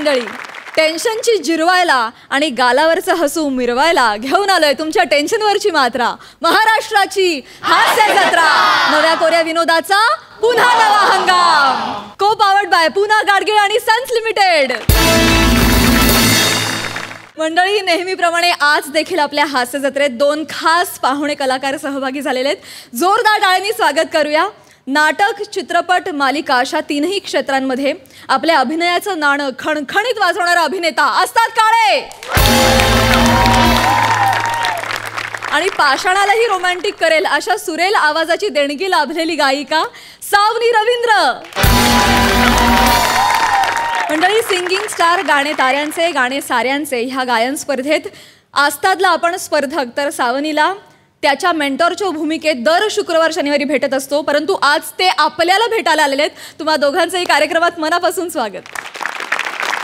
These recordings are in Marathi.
मंडळी, टेन्शनची जिरवायला आणि गालावरचं हसू मिरवायला घेऊन आलोय तुमच्या टेन्शनवरची मात्रा. महाराष्ट्राची हास्य जत्रा, नव्या कोऱ्या विनोदाचा पुन्हा नवा हंगाम. को पावर्ड बाय पुना गाडगीळ आणि सन्स लिमिटेड. मंडळी, नेहमीप्रमाणे आज देखील आपल्या हास्य जत्रेत दोन खास पाहुणे कलाकार सहभागी झालेले आहेत. जोरदार टाळ्यांनी स्वागत करूया. नाटक, चित्रपट, मालिका अशा तीनही क्षेत्रांमध्ये आपल्या अभिनयाचं नाणं खणखणीत वाजवणारा अभिनेता अस्ताद काळे आणि पाषाणालाही रोमॅन्टिक करेल अशा सुरेल आवाजाची देणगी लाभलेली गायिका सावनी रवींद्र. मंडळी, सिंगिंग स्टार, गाणे ताऱ्यांचे, गाणे साऱ्यांचे ह्या गायन स्पर्धेत आस्तादला आपण स्पर्धक तर सावनीला त्याच्या मेंटॉरच्या भूमिकेत दर शुक्रवार शनिवारी भेटत असतो. परंतु आज ते आपल्याला भेटायला आलेले आहेत. तुम्हा दोघांचंही कार्यक्रमात मनापासून स्वागत.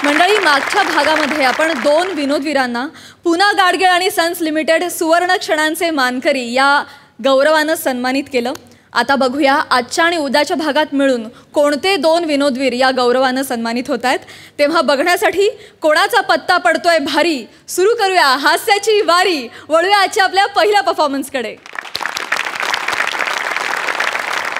मंडळी, मागच्या भागामध्ये आपण दोन विनोदवीरांना पुना गाडगीळ आणि सन्स लिमिटेड सुवर्ण क्षणांचे मानकरी या गौरवानं सन्मानित केलं. आता बघूया आजच्या आणि उद्याच्या भागात मिळून कोणते दोन विनोदवीर या गौरवानं सन्मानित होत आहेत. तेव्हा बघण्यासाठी कोणाचा पत्ता पडतोय भारी, सुरू करूया हास्याची वारी. वळूया आजच्या आपल्या पहिल्या परफॉर्मन्सकडे.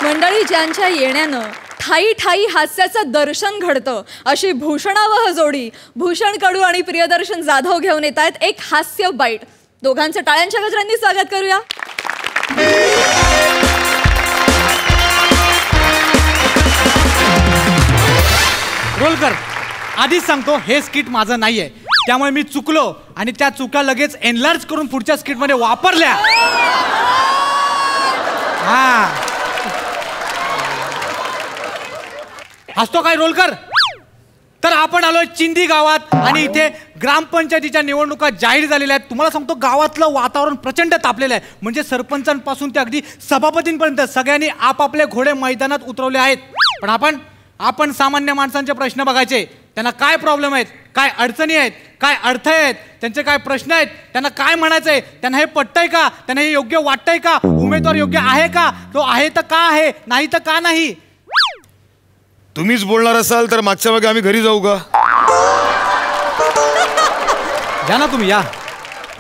मंडळी, ज्यांच्या येण्यानं ठाई ठाई हास्याचं दर्शन घडतं अशी भूषणावह जोडी भूषण कडू आणि प्रियदर्शन जाधव घेऊन येत आहेत एक हास्य बाईट. दोघांचं टाळ्यांच्या गजरांनी स्वागत करूया. रोलकर, आधीच सांगतो हे स्किट माझं नाहीये, त्यामुळे मी चुकलो आणि त्या चुका लगेच एनलार्ज करून पुढच्या स्किटमध्ये वापरल्या. हसतो काय रोलकर? तर आपण आलोय चिंदी गावात आणि इथे ग्रामपंचायतीच्या निवडणुका जाहीर झालेल्या आहेत. तुम्हाला सांगतो गावातलं वातावरण प्रचंड तापलेलं आहे. म्हणजे सरपंचांपासून ते अगदी सभापतींपर्यंत सगळ्यांनी आपापले घोडे मैदानात उतरवले आहेत. पण आपण सामान्य माणसांचे प्रश्न बघायचे. त्यांना काय प्रॉब्लेम आहेत, काय अडचणी आहेत, काय अडथळे आहेत, त्यांचे काय प्रश्न आहेत, त्यांना काय म्हणायचंय, त्यांना हे पटतंय का, त्यांना हे योग्य वाटतंय का, उमेदवार योग्य आहे का, तो आहे तर का आहे, नाही तर का नाही. तुम्हीच बोलणार असाल तर मागच्या मागे आम्ही घरी जाऊ का? या ना तुम्ही, या.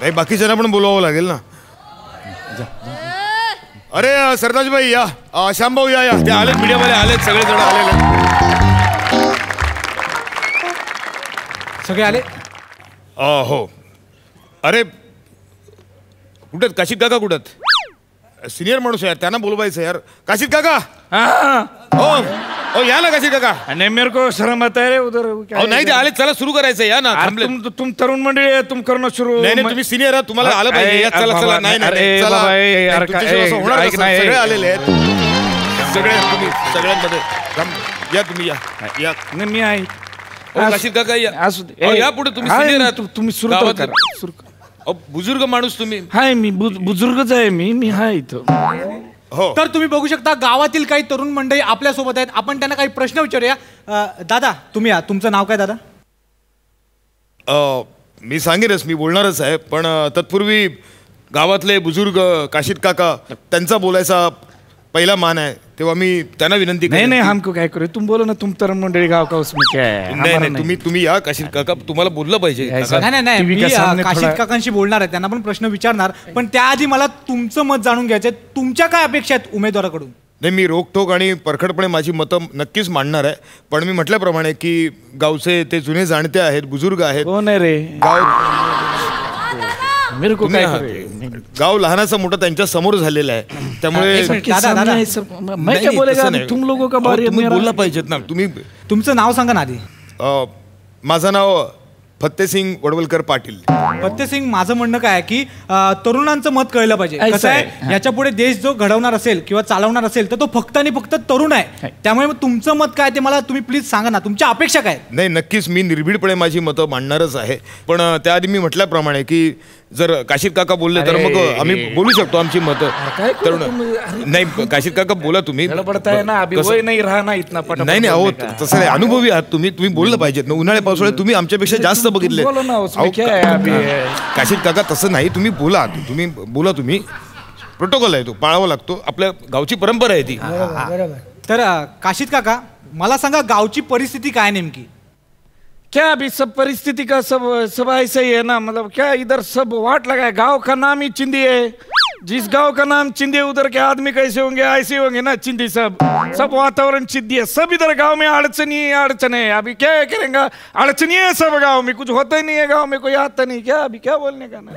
नाही, बाकीच्यांना पण बोलवावं लागेल ना. अरे सरताज भाई या, श्यामभाऊ या, ते आलेत, मीडियावाले आलेत, सगळे जण आलेले. सगळे आले? हो. अरे कुठे काशीद काका? कुठत सिनियर माणूस यार, त्यांना बोलवायचं यार. काशीद काका, हो या ना काशीद काका. नहीं, मेरे को शर्म आता है रे उधर. नाही, ते आले, चला सुरू करायचं. या ना. तुम तरुण मंडळी आहे, तुम करणं सुरू. नाही, तुम्ही सिनियर आहात, तुम्हाला आलं पाहिजे. चला चला. नाही सगळे आलेले आहेत, सगळे तुम्ही सगळ्यांमध्ये या. तुम्ही या. मी आहे. काशीद काका या पुढे. तुम्ही सिनियर आहात, तुम्ही सुरू. बुजुर्ग माणूस तुम्ही. हाय, मी बुजुर्गच आहे. मी हाय इथं. हो. तर तुम्ही बघू शकता गावातील काही तरुण मंडळी आपल्या सोबत आहेत. आपण त्यांना काही प्रश्न विचारूया. दादा, तुम्ही या. तुमचं नाव काय दादा? मी सांगेनच, मी बोलणारच आहे. पण तत्पूर्वी गावातले बुजुर्ग काशीद काका, त्यांचा बोलायचा पहिला मान आहे, तेव्हा मी त्यांना विनंती नाही नाही, हमको काय करू, तुम बोलो ना. तुम तरुण मंडळी गाव का उसमें क्या है? नाही, तुम्ही या काशीद काका, तुम्हाला बोललं पाहिजे. नाही, मी काशीद काकांशी बोलणार आहे, त्यांना पण प्रश्न विचारणार. पण त्याआधी मला तुमचं मत जाणून घ्यायचंय. तुमच्या काय अपेक्षा आहेत उमेदवाराकडून? नाही, मी रोखठोक आणि परखडपणे माझी मतं नक्कीच मांडणार आहे. पण मी म्हटल्याप्रमाणे की गावचे ते जुने जाणते आहेत, बुजुर्ग आहेत. हो नाही रे, मेरे को काय गाव लहानाचा मोठा त्यांच्या समोर झालेला आहे. त्यामुळे तुम लोगों का बारे में बोलला पाहिजेत ना तुम्ही. तुमचं नाव सांगा ना आधी. माझं नाव फत्तेसिंग वडवलकर पाटील. फत्तेसिंग, माझं म्हणणं काय आहे की तरुणांचं मत कळलं पाहिजे. कसं आहे, याच्या पुढे देश जो घडवणार असेल किंवा चालवणार असेल तर तो फक्त आणि फक्त तरुण आहे. त्यामुळे तुमचं मत काय ते मला तुम्ही प्लीज सांगा ना. तुमच्या अपेक्षा काय? नाही, नक्कीच मी निर्भीडपणे माझी मतं मांडणारच आहे. पण त्याआधी मी म्हटल्याप्रमाणे की जर काशीद काका बोलले तर मग आम्ही बोलू शकतो आमची मतं. तरुण नाही, काशीद काका बोला तुम्ही. नाही, अहो तसं नाही, अनुभवी आहात तुम्ही बोललं पाहिजेत ना. उन्हाळ्या पावसाळ्यात तुम्ही आमच्यापेक्षा जास्त बघितले. काशीद काका तसं नाही, तुम्ही बोला. तुम्ही प्रोटोकॉल आहे, तो पाळावा लागतो. आपल्या गावची परंपरा आहे ती. तर काशीद काका, मला सांगा गावची परिस्थिती काय नेमकी? क्या अभी सब परिस्थिति का सब ऐसा ही है ना, मतलब क्या इधर सब वाट लगा है, गांव का नाम ही चिंदी है, जिस गांव का नाम चिंदी है उधर के आदमी कैसे होंगे, ऐसे होंगे ना चिंदी, सब वातावरण चिंदी है, सब इधर गांव में अड़चन है। अभी क्या करेंगे, अड़चनी है सब गांव में, कुछ होता ही नहीं है गांव में, कोई आता नहीं, क्या अभी क्या बोलने का ना।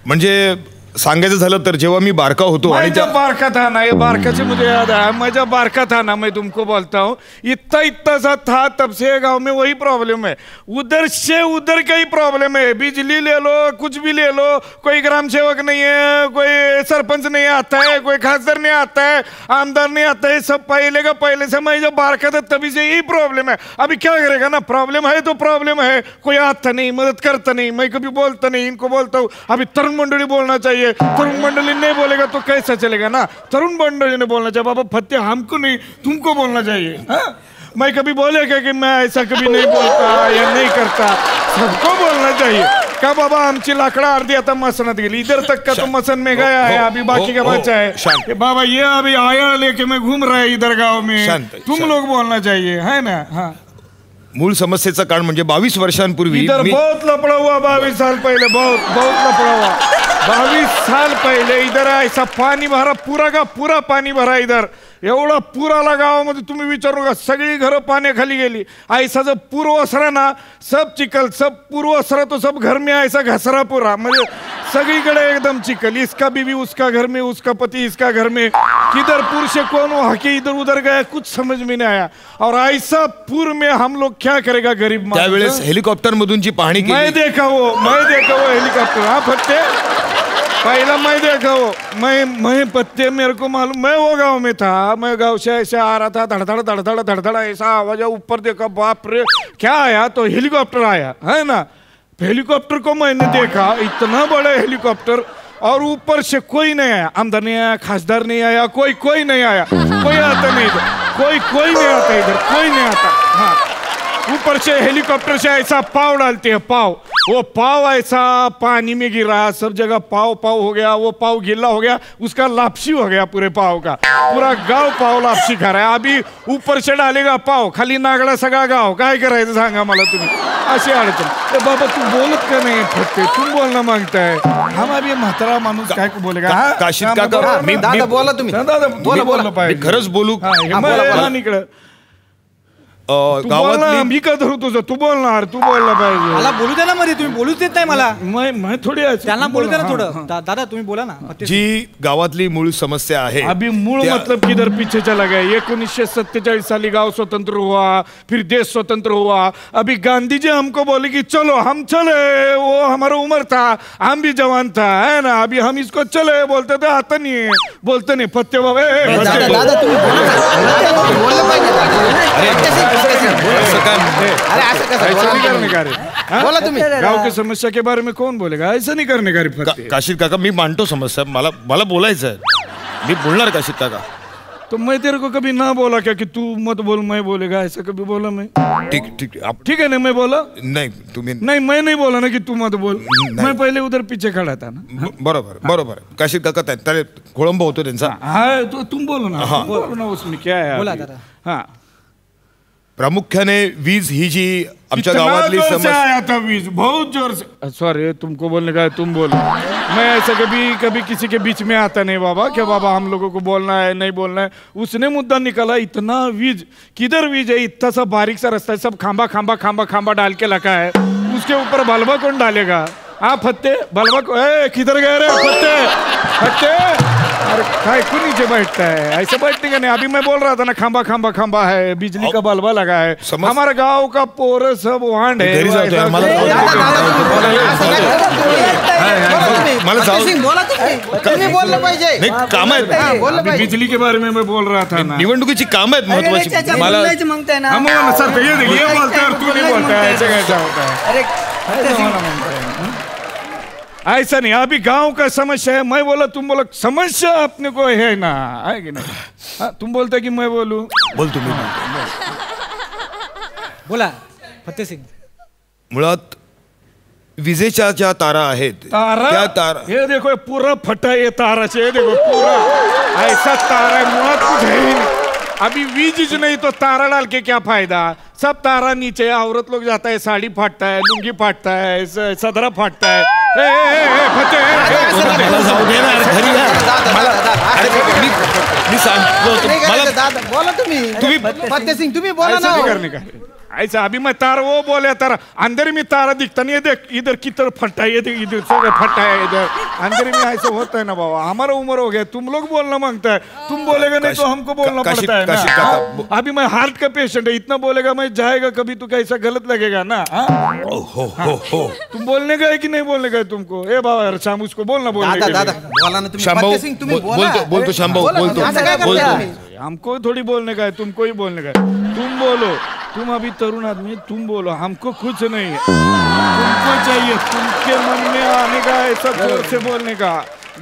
म्हणजे सांगायचं झालं तर जेव्हा मी बारका होतो आणि मैं जब बारका था ना, ये बारका से मुझे याद आया, मैं जब बारका था ना, मैं तुमको बोलता हूँ इतना सा था, तब से गांव में वही प्रॉब्लम है, उधर से उधर का ही प्रॉब्लम है, बिजली ले लो, कुछ भी ले लो, कोई ग्राम सेवक नहीं है, कोई सरपंच नहीं आता है, कोई खासदार नहीं आता है, आमदार नहीं आता है, सब पहले का पहले से। मैं जब बारका था तभी से यही प्रॉब्लम है। अभी क्या करेगा ना, प्रॉब्लम है तो प्रॉब्लम है, कोई आता नहीं, मदद करता नहीं, मैं कभी बोलता नहीं, इनको बोलता हूँ। अभी तरुण मंडली बोलना चाहिए, तरुण मंडली नहीं बोलेगा तो कैसा चलेगा ना, तरुण मंडली ने बोलना चाहिए, बाबा फत्ते हमको नहीं तुमको बोलना चाहिए। हाँ? मैं कभी बोलेगा कि मैं ऐसा कभी नहीं बोलता या नहीं करता, सबको बोलना चाहिए। का बाबा आमची लाकडा अर्धी आता मसनात गेली, इधर तक का तो मसन में गया है, अभी बाकी का बचा है। बाबा ये अभी आया लेके मैं घूम रहा है इधर गाँव में, तुम लोग बोलना चाहिए, है ना। हाँ, मूळ समस्येचं कारण म्हणजे 22 वर्षांपूर्वी इधर बहुत लफड़ा हुआ, 22 साल पहले, बहुत लफड़ा हुआ। 22 साल पहले इधर ऐसा पाणी भरा, पूरा का पूरा पाणी भरा इधर, एवढा पूर आला गावामध्ये, तुम्ही विचारू का, सगळी घरं पाण्याखाली गेली। ऐसा जब पूर ओसरा ना, सब चिखल, सब पूर ओसरा तो सब घर में ऐसा घसरा पूरा, म्हणजे सगळीकडे एकदम चिखल, इसका बीवी उसका घर में, उसका पति इसका घर में, किधर पूर से कौन हाके इधर उधर गया, कुछ समझ में नहीं आया। और ऐसा पूर में हम लोग क्या करेगा गरीब माणूस। त्यावेळेस हेलिकॉप्टर मधून जी पाहणी केली, मैं देखा वो हेलीकॉप्टर। हाँ फत्ते, पहला मैं देखा वो, मैं पत्ते मेरे को मालूम, मैं वो गांव में था, मैं गांव से ऐसे आ रहा था, धड़धड़ धड़धड़ धड़धड़ ऐसा आवाज, ऊपर देखा, बाप रे क्या आया, तो हेलीकॉप्टर आया, है ना। हेलीकॉप्टर को मैंने देखा, इतना बड़ा हेलीकॉप्टर, और ऊपर से कोई नहीं आया, आमदार नहीं आया, खासदार नहीं आया, कोई नहीं आया, कोई आता नहीं इधर, कोई नहीं आता इधर, कोई नहीं आता। हाँ, ऊपर से हेलीकॉप्टर से ऐसा पाव डालते हैं, पाव, वो पाव ऐसा पानी में गिरा, सब जगह पाव हो गया, वो पाव गिल्ला हो गया, उसका लापसी हो गया पूरे पाव का, पूरा गांव पाव लापसी खा रहा है। अभी ऊपर से डालेगा पाव, खाली नागड़ा सगळा गाव, काय करायचं सांगा मला तुम्ही, अशी अडचण। बाबा तू बोलत का नाही फत्ते, तुम बोलना मागता है, हम अभी म्हातारा माणूस काय को बोलेगा। काशीद काका, मी दादा बोला तुम्ही, दादा बोला पाहिजे, खरंच बोलू, इकडं गावातली मी का धरू तुझं, तू बोलणार, तू बोलला पाहिजे, मला बोलू द्या ना मध्ये, तुम्ही बोलूच देत नाही मला, मैं थोडी त्यांना बोलू द्या ना थोडं। दादा तुम्ही बोला ना। जी गावातली मूळ समस्या आहे, अभी मूल मतलब किधर पीछे चला गया। 1947 साली गांव स्वतंत्र हुआ, फिर देश स्वतंत्र हुआ। अभी गांधी जी हमको बोले कि चलो हम चले, वो हमारा उम्र था, हम भी जवान था, है ना। अभी हम इसको चले बोलते थे, आता नहीं है, बोलते नहीं फत्ते बाबा, दादा तुम्ही बोललं पाहिजे, ऐसा नहीं करने का रे, बोला तुम्ही। गांव की समस्या के बारे में कौन बोलेगा, ऐसा नहीं करने का रे फत्ते। काशीद काका मी मांडतो समस्या, मला बोलायचं आहे, मी बोलणार काशीद काका। तो मैं तेरे को कभी ना बोला क्या कि तू मत बोल, मैं बोलेगा, ऐसा कभी बोला मैं? ठीक है ना, मैं बोला नाही, तुम्ही नहीं, मैं नहीं बोला ना कि तू मत बोल, मैं पहले उधर पीछे खड़ा था ना। बरोबर काशीद काका, त्याला खोळंब होतो त्यांचा। हाँ तो तुम बोलो ना, उसमें क्या है। बोला दादा। हाँ, प्रामुख्याने वीज ही जी आमच्या गावातली समस्या आया था, वीज बहुत जोर से। सॉरी, तुमको बोलने का है, तुम बोलो। मैं ऐसा कभी किसी के बीच में आता नहीं बाबा, क्या बाबा हम लोगों को बोलना है नहीं बोलना है। उसने मुद्दा निकाला, इतना वीज, किधर वीज है, इतना सा बारीक सा रास्ता है, सब खांबा डाल के लगा है, उसके ऊपर बल्बा कौन डालेगा। हाँ फत्ते, बल्बा को किधर गए रे फत्ते, अरे काय को नीचे बैठता है, ऐसे बैठने का नहीं। अभी मैं बोल रहा था ना, खांबा है, बिजली का बल्बा लगा है, हमारे गांव का पोर सब वांड है। बोललं पाहिजे, काम आहेत, बिजली के बारे में मैं बोल रहा था ना, निवडणुकीची काम आहेत महत्वाची। मला सर ये बोलता है, तू नहीं बोलता है, ऐसे कैसा होता है। ऐसा नहीं, अभी गांव का समस्या है, मैं बोला तुम बोला, समस्या अपने को है ना, है कि नहीं। हाँ, तुम बोलता कि मैं बोलूं, बोल तुम्ही बोला फत्ते सिंग। मुळात विजेच्या ज्या तारा आहेत, त्या तारा, ये देखो पूरा फटा, ये तारा से देखो पूरा ऐसा तारा है, मुळात कुछ है ही नहीं। अभी वीज नहीं तो तारा डाल के क्या फायदा, सब तारा नीचे, औरत लोग जाता है, साड़ी फाटता है, लुंगी फाटता है, सदरा फाटता है. मला जाऊ दे ना, घरी या. मी सांगतो मला दादा बोला तुम्ही फतेह सिंग तुम्ही बोला ऐसा ना नहीं करने का. ऐसा अभी मैं तारा वो बोले तारा अंदर में तारा दिखता नहीं है. देख इधर की तरफ फटा है, इधर इधर से फटा है, इधर अंदर में ऐसा होता है ना बाबा. हमारा उम्र हो गया, तुम लोग बोलना मांगता है, तुम बोलेगा नहीं तो हमको बोलना पड़ता है ना. अभी मैं हार्ट का पेशेंट है, इतना बोलेगा मैं जाएगा कभी तो कैसा गलत लगेगा ना. तुम बोलने का है कि नहीं बोलने का है तुमको? ए बाबा शाम उसको बोलना बोलने दादा बोला ना तुम्ही शांभाऊ फतेह सिंग तुम्ही बोला बोलतो शांभाऊ बोलतो असं काय करता? हमको थोड़ी बोलने का है, तुमको ही बोलने का है. तुम बोलो, तुम अभी तरुण आदमी, तुम बोलो, हमको कुछ नहीं है. तुमको चाहिए तुमके मन में आने का, ऐसा जोर से बोलने का.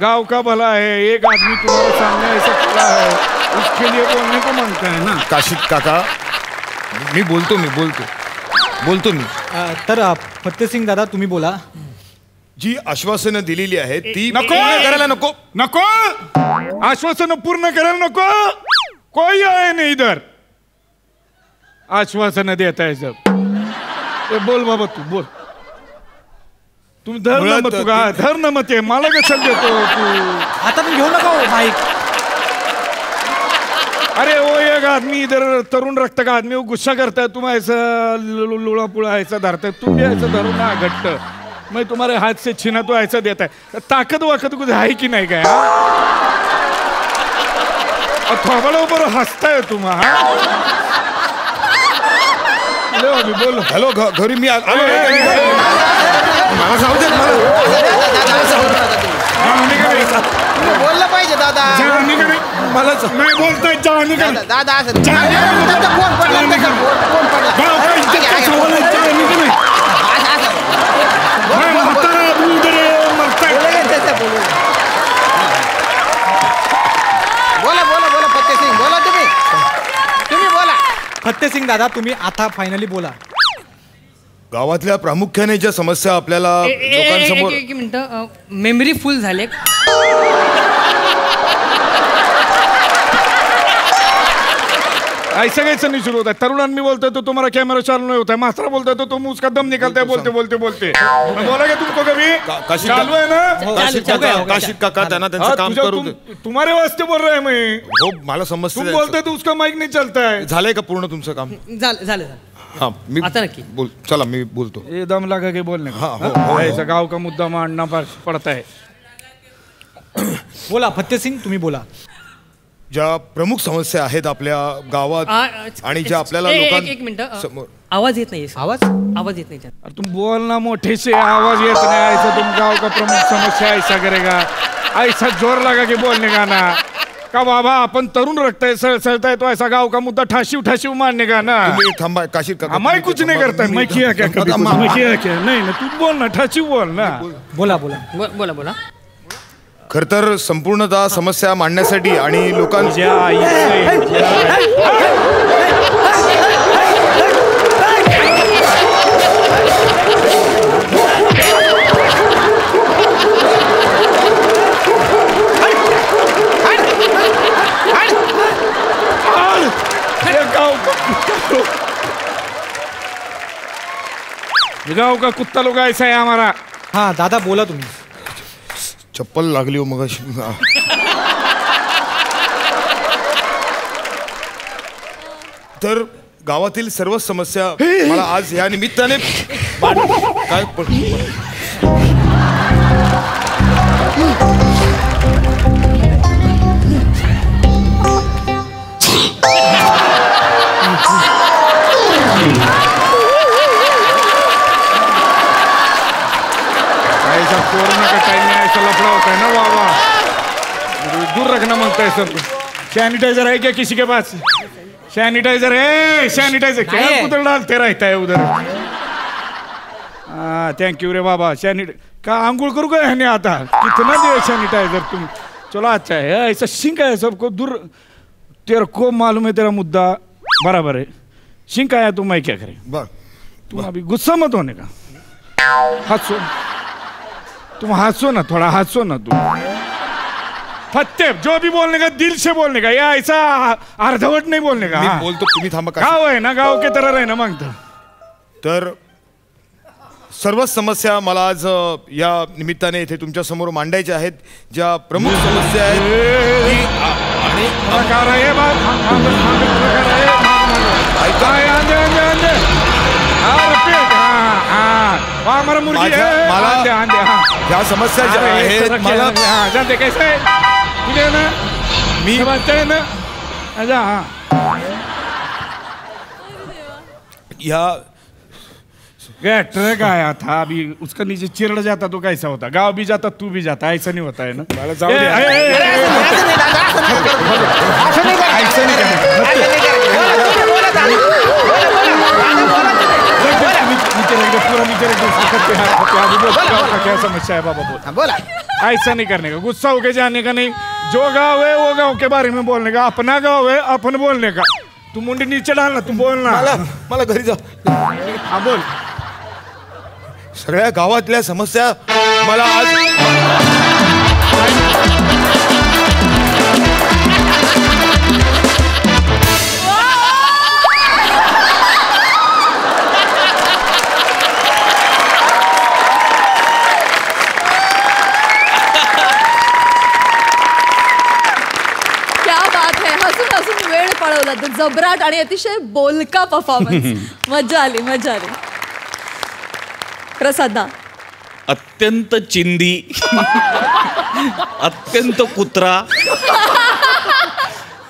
गांव का भला है, एक आदमी तुम्हारे सामने ऐसा खड़ा है, उसके लिए बोलने को मांगता है ना. काशीद काका मी बोलतो मी तर फतेह सिंग दादा तुम्ही बोला. जी आश्वासनं दिलेली आहेत ती नको पूर्ण करायला नको. नको आश्वासन पूर्ण करायला नको. कोई आए नहीं इधर आश्वासन देता है सब. ए, बोल बाबा तू बोल. तुम धर न मत का धर न मत आहे, मला कशाला देतो तू. आता तुम्ही घेऊ नका हो माईक. अरे वो एक आदमी इधर तरुण रक्त का आदमी वो गुस्सा करता है, तुम ऐसा लुड़ा पुड़ा ऐसा धरता है. तुम भी ऐसा धरो ना घट्ट. मैं तुम्हारे हाथ से छीना तो ऐसा देता है. ताकत वाकत कुछ है कि नहीं काय? थोबडा ऊपर हसताय तुम. बोलो हॅलो घरी मी आलो. मला जाऊ दे तुम्ही बोललं पाहिजे दादा मला नाही बोलताय जाणी का दादा असं त्याचा फोन पडला त्याचा फोन पडला बोला बोला बोला फतेह सिंग बोला तुम्ही बोला. फतेह सिंग दादा तुम्ही आता फायनली बोला. गावातल्या प्रामुख्याने ज्या समस्या आपल्याला लोकांसमोर एक मिनिट, मेमरी फुल झाले. ऐसा कैसे नहीं शुरू होता है? तरुण आदमी बोलता है तो तुम्हारा कैमरा चालू नहीं होता है, मास्टर बोलता है तो तुम उसका दम निकलता है बोलते बोलते बोलते. मैं बोला क्या तुमको कभी चालू है ना? काशीद काका त्यांना त्यांचं काम करू दे. तुम्हारे वास्ते बोल रहा है मैं. हो मला समजतं. तुम बोलते तो उसका माइक नहीं चलता है. झालंय का पूर्ण तुमचं काम? झालं. हा मी आता नक्की. बोल. चला मी बोलतो. ये दम लगा के बोलने का. हाँ, हो. ऐसा गांव का मुद्दा मांडना पड़ता है. बोला फतेह सिंग तुम्ही बोला. ज्या प्रमुख समस्या आहेत आपल्या गावात आणि ज्या आपल्याला एक मिनिट, समोर आवाज येत नाही. आवाज आवाज येत नाही. अरे तुम बोलना मोटे से, आवाज येत नहीं. ऐसा तुम गांव का प्रमुख समस्या ऐसा करेगा, ऐसा जोर लगा के बोलने का ना का बाबा अपन तरुण रखता है सड़ता है तो ऐसा गांव का मुद्दा ठाशिव मारने का ना. तुम्ही थांबा काशीद काका. मैं कुछ नहीं करता. मैं किया क्या कभी? मैं किया क्या? नहीं ना तू बोल ना, ठाशिव बोल ना. बोला बोला. खर तर संपूर्णतः समस्या मांडण्यासाठी आणि लोकांच्या गांव का कुत्ता लोग ऐसा है हमारा. हा दादा बोला तुम्ही. चप्पल लागली हो मग. तर गावातील सर्व समस्या मला आज या निमित्ताने काय ऐसा कोरोना का टाइम में ऐसा लफड़ा होता है ना बाबा. दूर रखना मांगता है सब. सैनिटाइजर है क्या किसी के पास? सैनिटाइजर है. सैनिटाइजर क्या उधर डालते रहता है उधर. हाँ थैंक यू रे बाबा. का आंघोळ करू का है आता? कितना दे सैनिटाइजर तुम. चलो अच्छा है. ऐसा सिंक है सबको दूर. तेरे को मालूम है तेरा मुद्दा बराबर है. सिंक आया तो मैं क्या करे. तुम अभी गुस्सा मत होने का. हंसो तुम, हंसो ना थोड़ा, हंसो ना तुम. फत्ते जो भी बोलने का दिल से बोलने का, या ऐसा अर्धवट नहीं बोलने का. मी हाँ. बोलतो, तुम्ही थांबा. गाव आहे ना, गाव के तरह ना मागतो. तर सर्वच समस्या मला आज या निमित्ताने इथे तुमच्या समोर मांडायच्या आहेत. ज्या प्रमुख समस्या आहेत ह्या समस्या ज्या आहेत मला मी या ट्रक आया था अभी, उसका नीचे चिरड़ जाता तो कैसा होता. गाँव भी जाता, तू भी जाता, ऐसा नहीं होता है ना. ऐसा क्या समस्या है बाबा, बोला. ऐसा नहीं करने का, गुस्सा होके जाने का नहीं. जो गाँव है वो गाँव के बारे में बोलने का, अपना गाँव है अपन बोलने का. तू मुंडी नीचे डालना, तू बोलना. मला घरी जा. हाँ बोल. सगळ्या गावातल्या समस्या मला आज क्या बात है. हसून हसून वेळ पळवला. जबराट आणि अतिशय बोलका परफॉर्मन्स. मजा आली, मजा आली. प्रसादा. अत्यंत चिंदी, अत्यंत कुत्रा,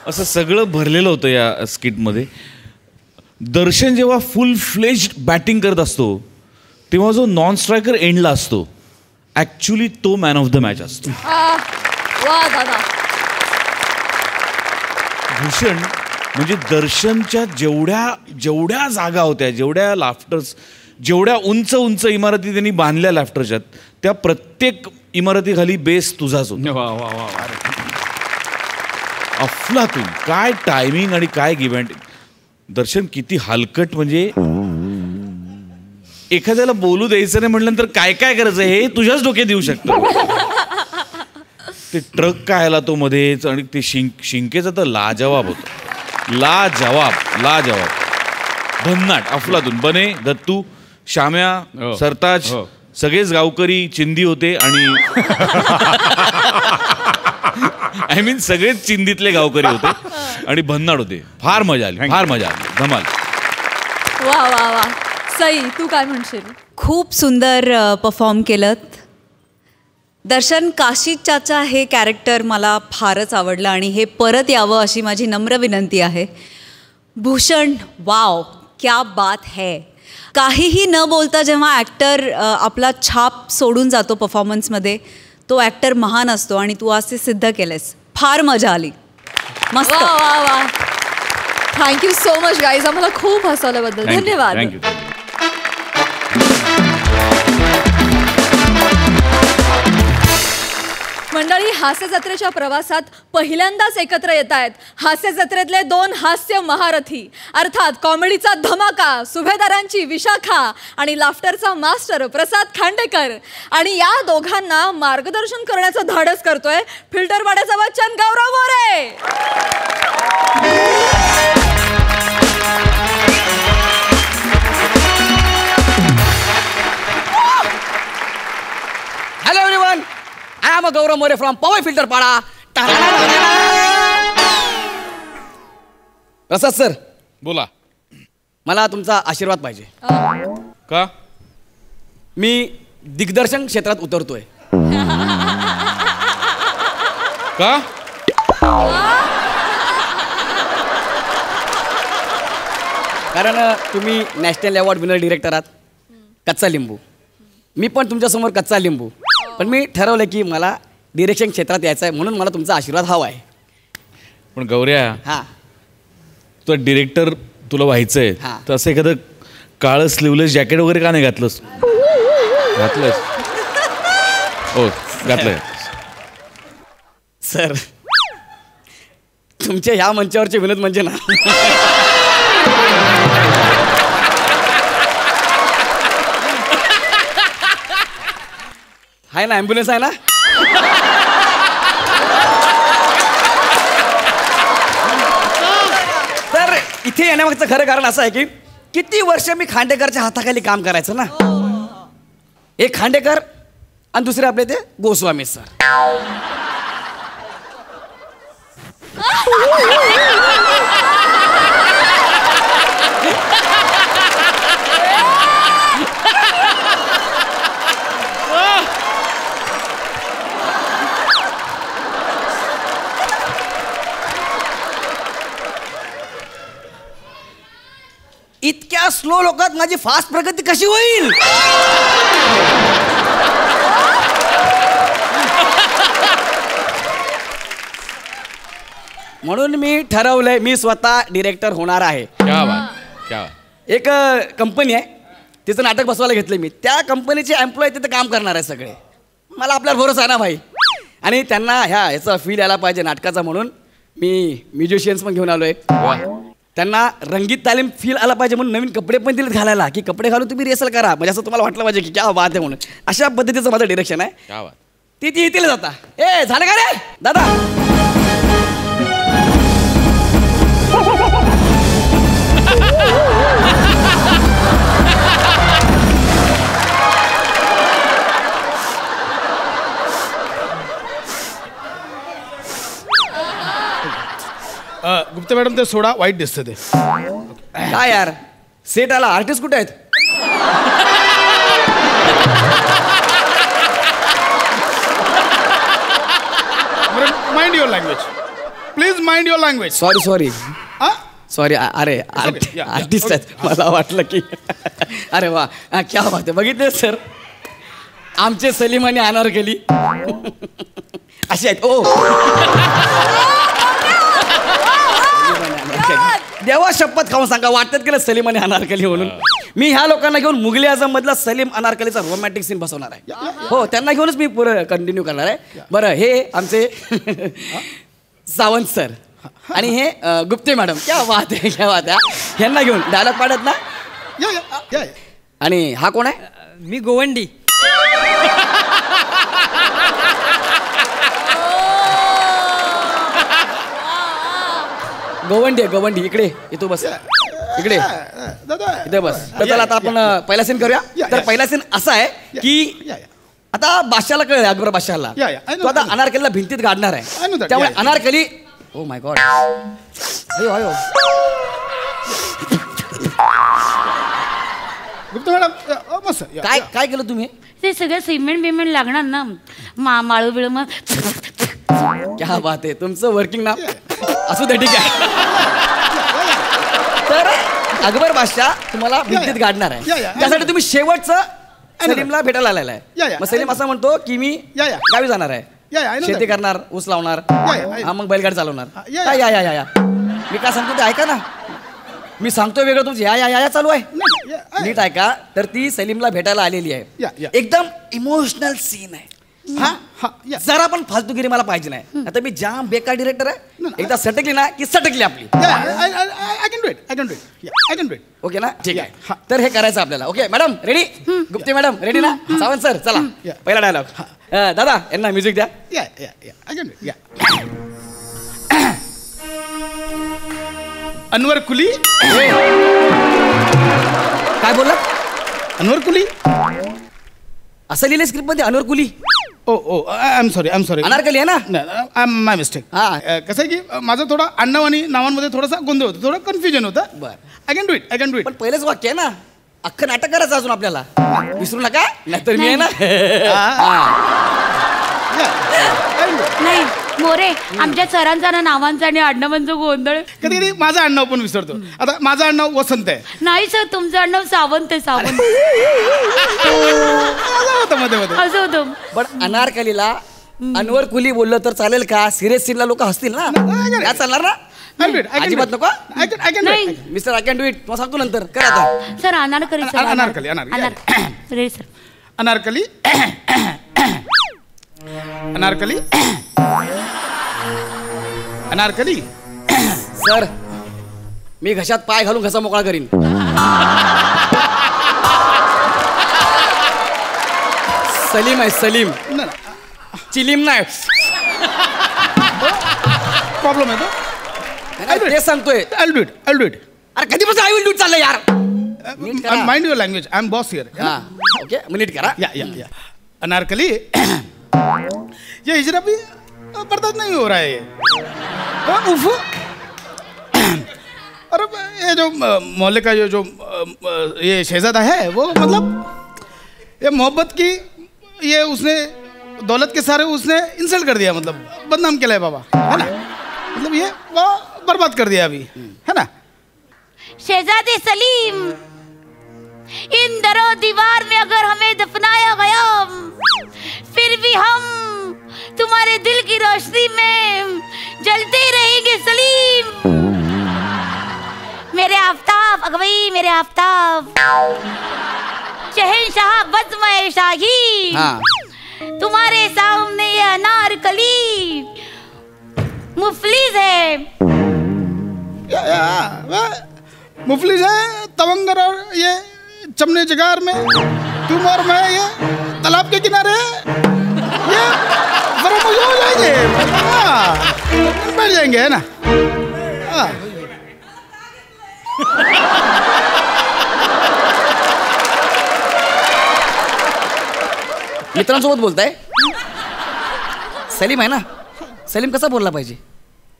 असं सगळं भरलेलं होतं या स्किटमध्ये. दर्शन जेव्हा फुल फ्लेज्ड बॅटिंग करत असतो तेव्हा जो नॉन स्ट्रायकर एंडला असतो ॲक्च्युली तो मॅन ऑफ द मॅच असतो. वा दादा. भूषण म्हणजे दर्शनच्या जेवढ्या जागा होत्या, जेवढ्या लाफ्टर्स, जेवढ्या उंच उंच इमारती त्यांनी बांधल्या लाफ्टरच्या, त्या प्रत्येक इमारतीखाली बेस तुझाच होता. अफलातून. काय टायमिंग आणि काय गिव्ह अँड. दर्शन किती हलकट, म्हणजे एखाद्याला बोलू द्यायचं नाही म्हटल्यानंतर काय काय करायचं हे तुझ्याच डोक्यात येऊ शकतं. ते ट्रक काय आला तो मध्येच, आणि ते शिंकेचा तर लाजवाब होता. लाजवाब. भन्नाट. अफलातून. बने, दत्तू, श्याम्या, सरताज, सगळेच गावकरी चिंदी होते. आणि आय मीन सगळेच चिंदीतले गावकरी होते आणि भन्नाट होते. फार मजा आली. धमाल. वा वा वा. सई, तू काय म्हणशील? खूप सुंदर परफॉर्म केलं दर्शन. काशी चाचा हे कॅरेक्टर मला फारच आवडलं आणि हे परत यावं अशी माझी नम्र विनंती आहे. भूषण, वाव, क्या बात है. काहीही न बोलता जेव्हा ॲक्टर आपला छाप सोडून जातो परफॉर्मन्समध्ये, तो ॲक्टर महान असतो आणि तू आज ते सिद्ध केलंस. फार मजा आली. मस्त. वा वा वा. Thank you so much guys. आम्हाला खूप हसवल्याबद्दल धन्यवाद. मंडळी, हास्य जत्रेच्या प्रवासात पहिल्यांदाच एकत्र येत आहेत हास्य जत्रेतले दोन हास्य महारथी, अर्थात कॉमेडीचा धमाका, सुभेदारांची विशाखा आणि लाफ्टरचा मास्टर प्रसाद खांडेकर. आणि या दोघांना मार्गदर्शन करण्याचं धाडस करतोय फिल्टर पाड्याचा Bachchan Gaurav More. Hello everyone, I am Gaurav More from power Filter Pada. Prasad sir, बोला. मला तुमचा आशीर्वाद पाहिजे. का? मी दिग्दर्शन क्षेत्रात उतरतोय. का? कारण तुम्ही नॅशनल अवॉर्ड विनर डिरेक्टर आहात. कच्चा लिंबू. मी पण तुमच्यासमोर कच्चा लिंबू. पण मी ठरवलं की मला डिरेक्शन क्षेत्रात यायचं आहे, म्हणून मला तुमचा आशीर्वाद हवा आहे. पण गौऱ्या, हां, तो डिरेक्टर तुला व्हायचंय हां. तर असं एखादं काळं स्लीवलेस जॅकेट वगैरे का नाही घातलंस? हो, घातलंय. सर, तुमच्या ह्या मंचावरचे विनोद म्हणजे ना आहे ना, ॲम्ब्युलन्स आहे ना. येण्यामागचं खरं कारण असं आहे की किती वर्ष मी खांडेकरच्या हाताखाली काम करायचं ना. एक खांडेकर आणि दुसरे आपले ते गोस्वामी सर. इतक्या स्लो लोकात माझी फास्ट प्रगती कशी होईल. म्हणून मी ठरवलंय मी स्वतः डिरेक्टर होणार आहे. क्या बात, क्या बात. एक कंपनी आहे तिचं नाटक बसवायला घेतलंय मी. त्या कंपनीचे एम्प्लॉय तिथे काम करणार आहे सगळे. मला आपल्यावर भरोसा आहे ना भाई. आणि त्यांना ह्याचा फील यायला पाहिजे नाटकाचा म्हणून मी म्युझिशियन्स पण घेऊन आलोय. त्यांना रंगीत तालीम फील आला पाहिजे म्हणून नवीन कपडे पण दिलेत घालायला की कपडे घालून तुम्ही रिहर्सल करा म्हणजे असं तुम्हाला वाटलं पाहिजे की क्या बात आहे म्हणून. अशा पद्धतीचं माझं डिरेक्शन आहे. क्या बात. ती येतील जाता. ए झालं का रे दादा. गुप्ता मॅडम ते सोडा वाईट दिसतं ते. काय यार सेट आला आर्टिस्ट कुठे आहेत. Mind your language please mind your language. Sorry sorry अरे आर्टिस्ट आहेत मला वाटलं की अरे वा क्या बात आहे. बघितले सर आमचे सलीम आणि अनारकली असे आहेत. ओ देवा शपथ खाऊन सांगा वाटतात की सलीम आणि अनारकली म्हणून. मी ह्या लोकांना घेऊन मुघल आझम मधला सलीम अनारकलीचा रोमॅन्टिक सीन बसवणार आहे. हो त्यांना घेऊनच मी पुढे कंटिन्यू करणार आहे. बरं हे आमचे सावंत सर आणि हे गुप्ते मॅडम क्या बात आहे क्या बात आहे. ह्यांना घेऊन डायलॉग पाडत ना. आणि हा कोण आहे. मी गोवंडी. गोवंडी इकडे येतो बस इकडे इथे बस. तर चला आता आपण पहिला सीन करूया. तर पहिला सीन असा आहे की आता बादशाला कळलं अकबर बादशाला तो आता अनारकलीला भिंतीत गाडणार आहे. त्यामुळे अनारकली ओ माय गॉड अयो अयो गुप्ता मॅडम काय काय केलं तुम्ही. ते सगळं सिमेंट बिमेंट लागणार ना माळू बिळू मग. क्या बात आहे तुमचं वर्किंग ना असू दे ठीक आहे. तर अकबर बादशाह तुम्हाला भिंतीत गाडणार आहे त्यासाठी तुम्ही शेवटचं सलीमला भेटायला आलेला आहे. मग सलीम असं म्हणतो की मी गावी जाणार आहे शेती करणार ऊस लावणार मग बैलगाडी चालवणार. या या या मी काय सांगतो ते ऐका ना. मी सांगतो वेगळं तुमचं या या या चालू आहे नीट ऐका. तर ती सलीमला भेटायला आलेली आहे. एकदम इमोशनल सीन आहे. जरा पण फालतूगिरी मला पाहिजे नाही. आता मी जाम बेकार डिरेक्टर आहे. एकदा सटकली ना की सटकली आपली. ओके ना ठीक आहे. तर हे करायचं आपल्याला. Okay madam ready. Gupte madam ready ना. सावंत सर चला पहिला डायलॉग. दादा यांना म्युझिक द्या. अनवर कुली. काय बोलला. अनवर कुली असं लिहिलं स्क्रिप्ट मध्ये अनवर कुली. ओ आय एम सॉरी अनारकली आहे ना. माय मिस्टेक. कसं आहे की माझं थोडं आडनाव आणि नावांमध्ये थोडासा गोंधळ होतं थोडं कन्फ्युजन होतं. बरं आय कॅन डू इट पण पहिलेच वाक्य आहे ना अख्खं नाटक करायचं अजून आपल्याला. विसरू नका नाहीतर मी आहे ना. नाही मोरे आमच्या सरांचा ना नावांचा आणि आडनावांचा गोंधळ. कधी कधी माझं आडनाव पण विसरतो. आता माझं आडनाव वसंत आहे. नाही सर तुमचं आडनाव सावंत आहे सावंत. असं होतं. पण अनारकलीला अनवर कुली बोललं तर चालेल का. सिरियस सीनला लोक हसतील ना. काय चालणार ना. अजिबात नको. Mister I can do it. मग सांगतो नंतर करा आता. Sir Anarkali Anarkali sir Anarkali Anarkali Anarkali. Sir मी घशात पाय घालून घसा मोकळा करीन. सलीम आहे सलीम चिलीम नाही. प्रॉब्लेम आहे तो. ते सांगतोय. I'll do it. अरे कधीपासून आय विल डू चाललंय यार. नीट करा. Mind your language, I am boss here. हा ओके नीट करा. या अनारकली, ये हिजरा भी बर्दाश्त नहीं हो रहा है ये. उफ. अरे ये जो मोहल्ले का जो ये शहजादा है वो मतलब ये मोहब्बत की ये उसने दौलत के सारे उसने इंसल्ट कर दिया, मतलब बदनाम किया है बाबा, है ना. मतलब ये वो बर्बाद कर दिया अभी, है ना. शहजादे सलीम, इन दरो दीवार में अगर हमें दफनाया गया फिर भी हम तुम्हारे दिल की रोशनी में जलते रहेंगे सलीम. मेरे आफताब अगवई, मेरे आफताब, शहंशाह बज़्म शाही, तुम्हारे सामने ये अनारकली मुफलिस है. मुफलिस है, तवंगर और ये चमने जगार में तुम और मैं ये तालाब के किनारे ये जरा मजे हो जाएंगे. बैठ जाएंगे, है ना. मित्रांसोबत बोलताय. सलीम आहे ना, सलीम कसा बोलला पाहिजे.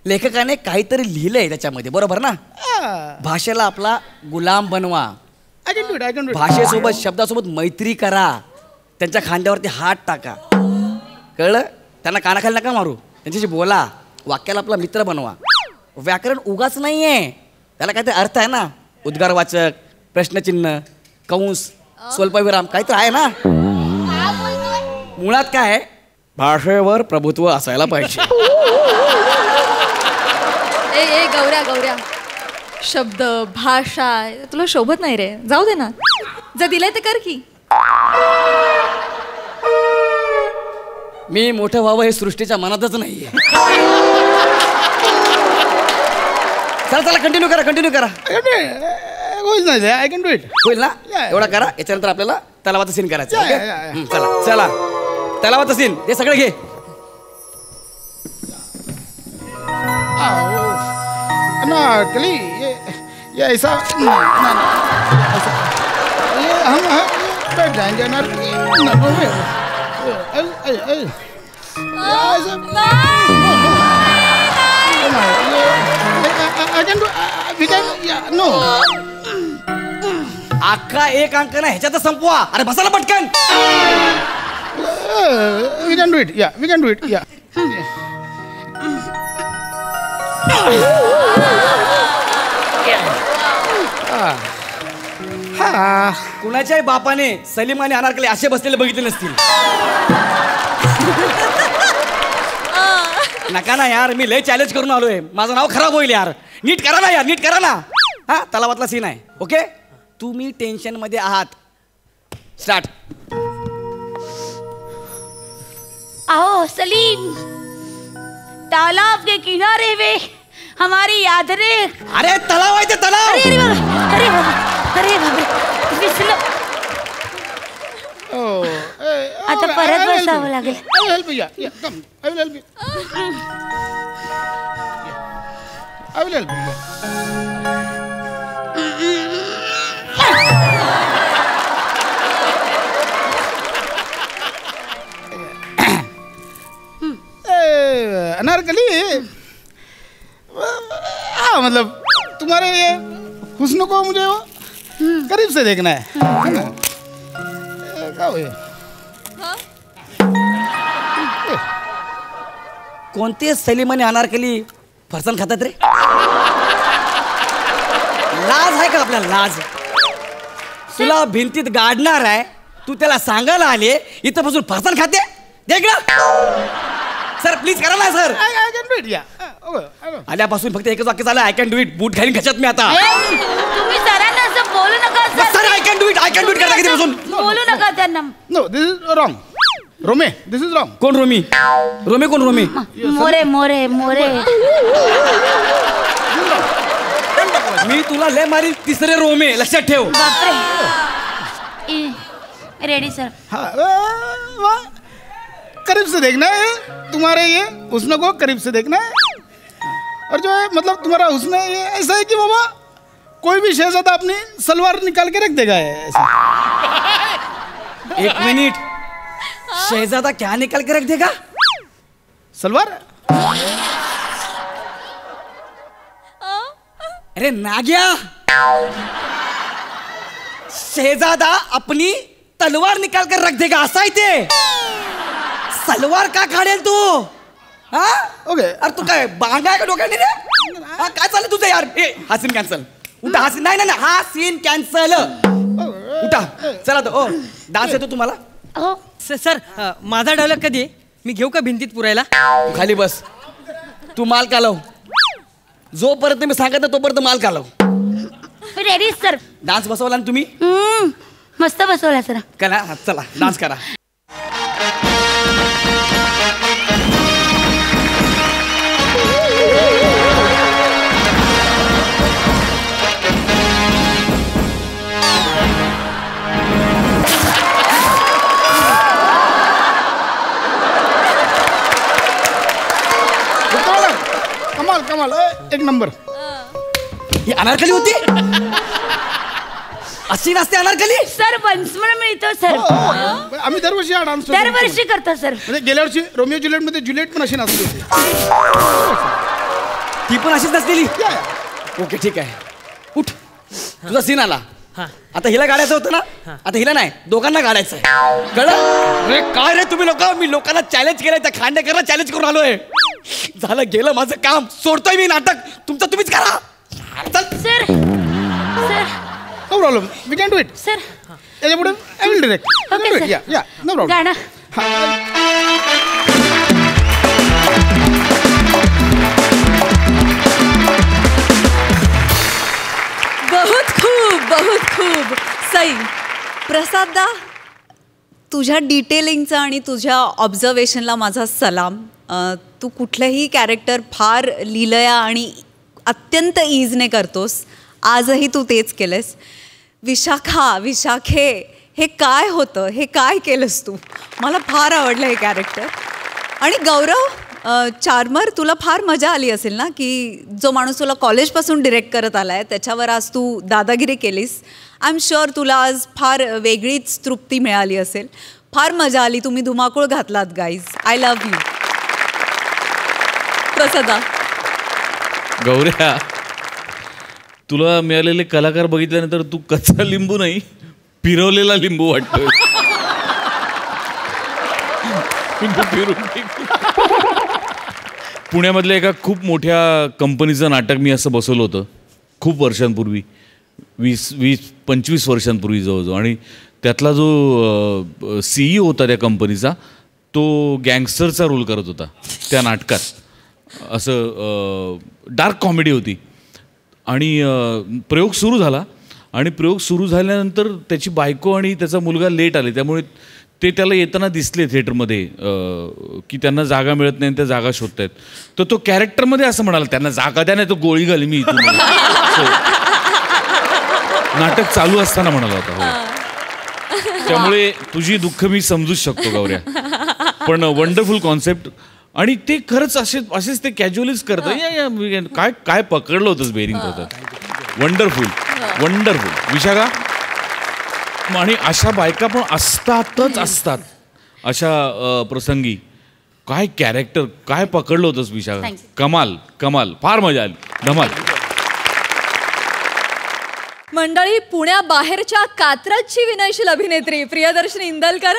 लेखकाने काहीतरी लिहिलंय त्याच्यामध्ये, बरोबर ना. भाषेला आपला गुलाम बनवा, I can do it. भाषेसोबत शब्दासोबत मैत्री करा, त्यांच्या खांद्यावरती हात टाका, कळलं. त्यांना कानाखाली नका मारू, त्यांच्याशी बोला, वाक्याला आपला मित्र बनवा. व्याकरण उगाच नाहीये, त्याला काहीतरी अर्थ आहे ना. उद्गारवाचक, प्रश्नचिन्ह, कंस, स्वल्पविराम काहीतरी आहे ना. मुळात काय आहे, भाषेवर प्रभुत्व असायला पाहिजे. ए गौऱ्या, शब्द भाषा तुला शोभत नाही रे, जाऊ दे ना. जर दिलंय तर कर की. मी मोठं व्हावं हे सृष्टीच्या मनातच नाहीये. चला कंटिन्यू करा. होईल ना, आय कॅन डू इट. होईल ना. एवढा करा. याच्यानंतर आपल्याला तलावाचा सीन करायचा. चला तलावाचा सीन हे सगळं घे. अनारकली, ये ऐसा ये हम बैठ जाएंगे अनारकली. अख्खा एक अंक ना ह्याच्यातच संपवा. अरे बसायला पटकन. We can do it. कुणाच्याही बापाने सलीम आणि अनारकली असे बसलेले बघितले नसतील. नका ना यार, मी लय चॅलेंज करून आलोय. माझं नाव खराब होईल यार. नीट करा ना. हा तलावातला सीन आहे. ओके, तुम्ही टेन्शन मध्ये आहात. स्टार्ट. आओ सलीम, तालाब के किनारे में हमारी याद रे. अरे तलाव आहे ते तलाव. अरे बाबा विसलो. आता परत बसावं लागेल. I will help you. Yeah, come. I will help you. I will help you. Anarkali, हाँ मतलब तुम्हारे ये हुस्न को मुझे वो करीब से देखना है ना. क्या हुआ? कोणते सलीम आणि अनारकली फरसाण खातात रे. लाज आहे का आपल्याला? लाज. तुला भिंतीत गाडणार आहे, तू त्याला सांगायला आले, इथं बसून फरसाण खाते. देख ना सर, प्लीज करा ना sir. I can do it. Yeah. आल्यापासून फक्त एकच वाक्य झालं, आय कॅन डू इट. बूट घालीन खच्यात मी आता. तुम्ही सरांना असं बोलू नका sir. I can do it करा कितीपासून. बोलू नका त्यांना. No, this is wrong. रोमे, this is wrong. कोण रोमी? कोण रोमी? मोरे. मी तुला लय मारी तिसरे रोमे, लक्षात ठेव. बापरे. Ready sir. हाँ, करीब से देखना है तुम्हारे ये हुस्न को, करीब से देखना है. और जो है मतलब तुम्हारा हुस्न है ये ऐसा है कि बाबा कोई भी शहजादा अपनी सलवार निकाल के रख देगा ऐसा। एक मिनट, शहजादा क्या निकाल के रख देगा? सलवार? अरे नाग्या, शहजादा अपनी तलवार निकाल कर रख देगा असं आहे ते. सलवार का काढेल तू? हा ओके. अरे तू काय बांगा आहे का डोक्याने रे? हा काय चाललं तुझं यार? हा सीन कॅन्सल. उठा. हा सीन नाही नाही, हा सीन कॅन्सल. उठा चला. तो डान्स येतो तुम्हाला? हो. सर माझा डायलॉग कधी आहे? मी घेऊ का भिंतीत पुरायला? तू खाली बस. तू माल कालव. जोपर्यंत मी सांगत नाही तोपर्यंत माल कालव. Ready sir. डान्स बसवला ना तुम्ही? मस्त बसवला सर. करा. चला डान्स करा. कमाल कमाल, एक नंबर. ही अनारकली होती? अशी नसते अनारकली? सर वंशमन मिळतो सर. आम्ही दरवर्षी हा डान्स दरवर्षी करतो सर. म्हणजे गेल्या वर्षी रोमिओ जुलिएट मध्ये जुलिएट पण अशी नाचली होती. ती पण अशीच नसलेली? ओके ठीक आहे. उठ. तुझा सीन आला. आता हिला गाडायचं होतं ना? आता हिला नाही, दोघांना गाडायचं आहे. कळलं? अरे काय रे तुम्ही लोक, मी लोकांना चॅलेंज केलंय, त्या खांडेकरला चॅलेंज करून आलोय. झालं गेलं माझं काम. सोडतोय मी नाटक. तुमचं तुम्हीच करा. चल. Sir sir no problem, we can do it. Sir याच्या पुढे I will direct. Okay sir. या नो प्रॉब्लेम. गाणं. बहुत खूप. सई, प्रसाददा, तुझ्या डिटेलिंगचा आणि तुझ्या ऑब्झर्वेशनला माझा सलाम. तू कुठलंही कॅरेक्टर फार लिलया आणि अत्यंत ईजने करतोस. आजही तू तेच केलंस. विशाखे हे काय होतं? हे काय केलंस तू? मला फार आवडलं हे कॅरेक्टर. आणि गौरव, चार्मर, तुला फार मजा आली असेल ना, की जो माणूस तुला कॉलेजपासून डिरेक्ट करत आला आहे त्याच्यावर आज तू दादागिरी केलीस. आय एम शुअर तुला आज फार वेगळीच तृप्ती मिळाली असेल. फार मजा आली. तुम्ही धुमाकूळ घातलात गाईज. I love you. प्रसादा. गौऱ्या, तुला मिळालेले कलाकार बघितल्यानंतर तू कच्चा लिंबू नाही, फिरवलेला लिंबू वाटतोय. पुण्यामधल्या एका खूप मोठ्या कंपनीचं नाटक मी असं बसवलं होतं खूप वर्षांपूर्वी, 20-25 वर्षांपूर्वी जवळजवळ. आणि त्यातला जो CEO होता त्या कंपनीचा, तो गँगस्टरचा रोल करत होता त्या नाटकात. असं डार्क कॉमेडी होती. आणि प्रयोग सुरू झाला. आणि प्रयोग सुरू झाल्यानंतर त्याची बायको आणि त्याचा मुलगा लेट आले, त्यामुळे ते त्याला येताना दिसले थिएटरमध्ये की त्यांना जागा मिळत नाही, त्या जागा शोधतायत. तर तो कॅरेक्टरमध्ये असं म्हणाला, त्यांना जागा द्या नाही तो गोळी घाली मी इथून. नाटक चालू असताना म्हणाला होता. हो, त्यामुळे तुझी दुःख मी समजूच शकतो गौऱ्या. पण वंडरफुल कॉन्सेप्ट. आणि ते खरंच असेच ते कॅज्युअलीच करतं. काय काय पकडलं होतंच बेरिंग होतं. Wonderful wonderful. विशाखा, आणि अशा बायका पण असतात अशा प्रसंगी. काय कॅरेक्टर, काय पकडलं होतंस विशाखा. कमाल कमाल. फार मजा आली. धमाल. मंडळी, पुण्याबाहेरच्या कात्रजची विनयशील अभिनेत्री प्रियदर्शनी इंदलकर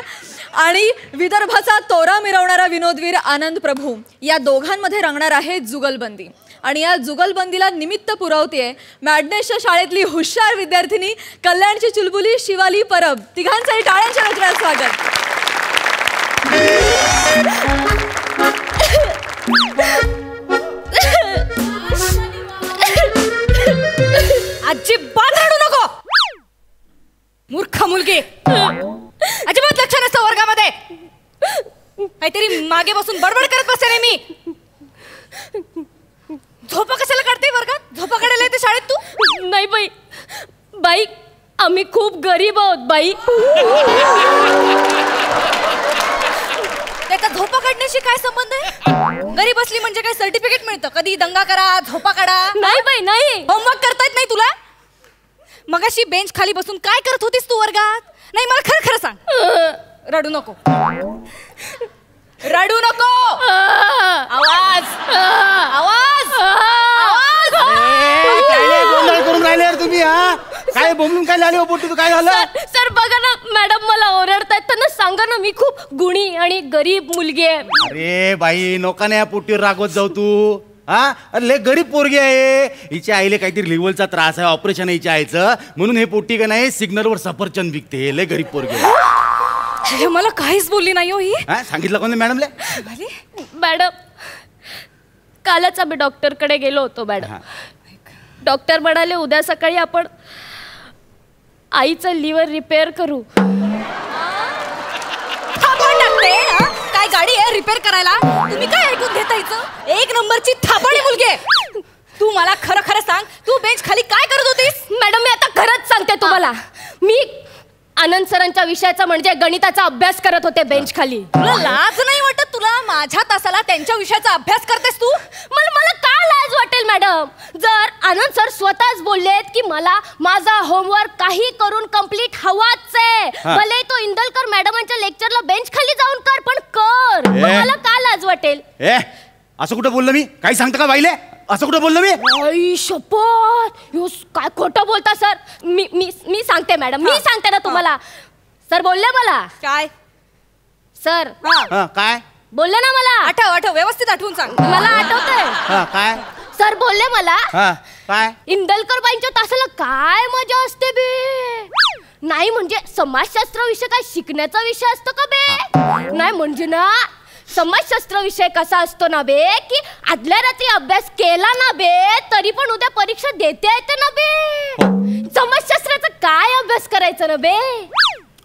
आणि विदर्भाचा तोरा मिरवणारा विनोदवीर आनंद प्रभू या दोघांमध्ये रंगणार आहे जुगलबंदी. आणि या जुगलबंदीला निमित्त पुरवतेय मॅडनेसच्या शाळेतली हुशार विद्यार्थिनी कल्याणची चुलबुली शिवाली परब. तिघांचंही टाळ्यांच्या गजरात स्वागत. अजिबात रडू नको, मूर्ख मुलगी. अजिबात लक्ष नसतं वर्गामध्ये. काहीतरी मागे बसून बडबड करत बसते मी. झोपा कशाला काढते वर्गात? झोपा काढायला येते शाळेत तू? नाही बाई, बाई आम्ही खूप गरीब आहोत बाई. त्याचा झोपा काढण्याशी काय संबंध आहे? गरीब असली म्हणजे काय सर्टिफिकेट मिळतं? कधी दंगा करा, झोपा काढा? नाही बाई नाही. होमवर्क करता येत नाही तुला? मगाशी बेंच खाली बसून काय करत होतीस तू वर्गात? नाही मला खरं खरं सांग. रडू नको, रडू नको. आवाज आवाज आवाज. काय गोंधळ करून राहिले यार तुम्ही? हा काय बोंबलून काय आले हो पोटी? तू काय झालं? सर बघा ना मॅडम मला ओरडतायत. त्यांना सांगा ना मी खूप गुणी आणि गरीब मुलगी आहे. अरे बाई नोकाने या पोटीवर रागवत जाऊ तू. हा अरे लय गरीब पोरगी आहे. हिच्या आईला काहीतरी लिव्हरचा त्रास आहे, ऑपरेशन आहे हिच्या आईचं, म्हणून हे पोटी का नाही सिग्नलवर सफरचंद विकते. लय गरीब पोरगी आहे. मला काहीच बोलली नाही हो ही. सांगितलं कोण मॅडमला? मॅडम कालच आम्ही डॉक्टरकडे गेलो होतो मॅडम. डॉक्टर म्हणाले उद्या सकाळी आपण आईचं लिव्हर रिपेअर करू. काय गाडी आहे रिपेअर करायला? तुम्ही काय ऐकून घेतायचं? एक नंबरची थापाडी मुलगी आहे. तू मला खरं खरं सांग, तू बेंच खाली काय करत होतीस? मॅडम मी आता खरंच सांगते तुम्हाला. मी आनंद सरांच्या विषयाचा म्हणजे गणिताचा अभ्यास करत होते बेंच खाली. तुला लाज नाही वाटत? तुला माझ्या तासाला त्यांच्या विषयाचा अभ्यास करतेस तू? मला का लाज वाटेल मॅडम? जर आनंद सर स्वतःच बोललेत की मला माझा होमवर्क काही करून कंप्लीट हवाच आहे, भले तो इंदलकर मॅडमांच्या लेक्चरला बेंच खाली जाऊन कर, पण कर. मला का लाज वाटेल? असं कुठं बोललो मी? काही सांगता का बाईले? असं कुठं बोललो मी? आई शपथ, काय खोटं बोलता सर. मी सांगते मॅडम, मी सांगते ना तुम्हाला. सर बोलले मला. काय सर? काय बोलले ना मला? आठव व्यवस्थित आठवून सांग. मला आठवतंय. काय सर बोलले मला. काय इंदलकर बाईंच्या तासाला काय मजा असते बे. नाही म्हणजे समाजशास्त्र विषय काय शिकण्याचा विषय असतो का बे? नाही म्हणजे ना समाजशास्त्र विषय कसा असतो ना बे की आदल्या रात्री अभ्यास केला ना बे तरी पण उद्या परीक्षा देता येते ना बे. समाजशास्त्राचा काय अभ्यास करायचा ना बे?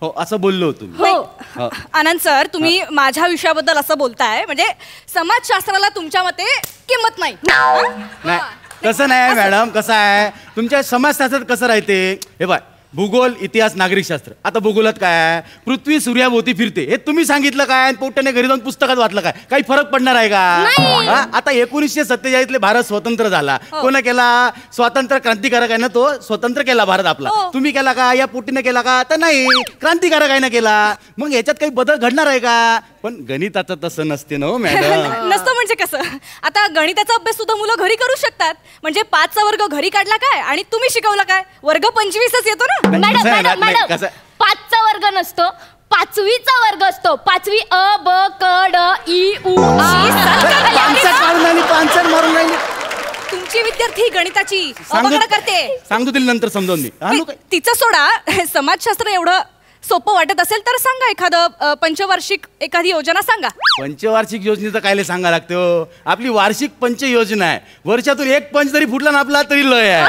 हो असं बोललो तुम्ही. हो आनंद सर, तुम्ही माझ्या विषयाबद्दल असं बोलताय म्हणजे समाजशास्त्राला तुमच्या मते किंमत नाही. नाही तसं नाही मॅडम. कसं आहे तुमच्या समाजशास्त्रात कसं राहते? हे बाय भूगोल, इतिहास, नागरिकशास्त्र. आता भूगोलात काय पृथ्वी सूर्याभोवती फिरते हे तुम्ही सांगितलं काय? पोट्याने घरी जाऊन पुस्तकात वाचलं काय? काही फरक पडणार आहे का? आता 1947 भारत स्वतंत्र झाला. कोण केला? स्वातंत्र्य क्रांतिकारक आहे ना, तो स्वतंत्र केला भारत आपला. तुम्ही केला का? या पोटीने केला का? तर नाही, क्रांतिकारक आहे ना केला. मग याच्यात काही बदल घडणार आहे का? पण गणिताचं तसं नसते ना मॅडम. नसतं म्हणजे कसं? आता गणिताचा अभ्यास सुद्धा मुलं घरी करू शकतात. म्हणजे 5चा वर्ग घरी काढला काय आणि तुम्ही शिकवला काय? वर्ग 25च येतो ना. मॅडम मॅडम मॅडम 5चा वर्ग नसतो, 5वीचा वर्ग असतो. 5वी अ ब क ड ई उ मारून राहिली. तुमची विद्यार्थी गणिताची अवघड करते. सांगतो तिला नंतर समजावून मी. तिचं सोडा, समाजशास्त्र एवढं सोपं वाटत असेल तर सांगा एखादं पंचवार्षिक एखादी योजना सांगा. पंचवार्षिक योजनेचं काय सांगा लागते हो? आपली वार्षिक पंच योजना आहे. वर्षातून एक पंच जरी फुटला ना आपला तरी लय आहे.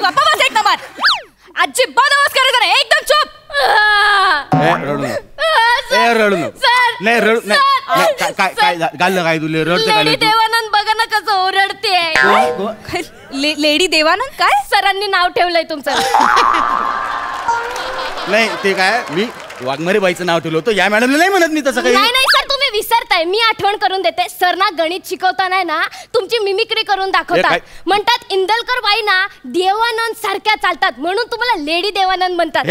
बाबा एक नंबर. अजिबात आवाज करायचा नाही, एकदम चुप. रडू नाही, रडू नाही. काय गाल्लं काय तुले? रडते काय? लेडी देवानंद बघा ना कसं ओरडते. लेडी देवानंद काय? सरांनी नाव ठेवलंय तुमचं. नाही ते काय मी वाघमारे बाईचं नाव ठेवलं होतं. या मॅडमला नाही म्हणत मी तसं काही. नाही सर तुम्ही विसरताय. मी आठवण करून देते. सर ना गणित शिकवताना ना तुमची मिमिक्री करून दाखवतात. म्हणतात इंदलकर बाई ना देवानंद सारख्या चालतात म्हणून तुम्हाला लेडी देवानंद म्हणतात.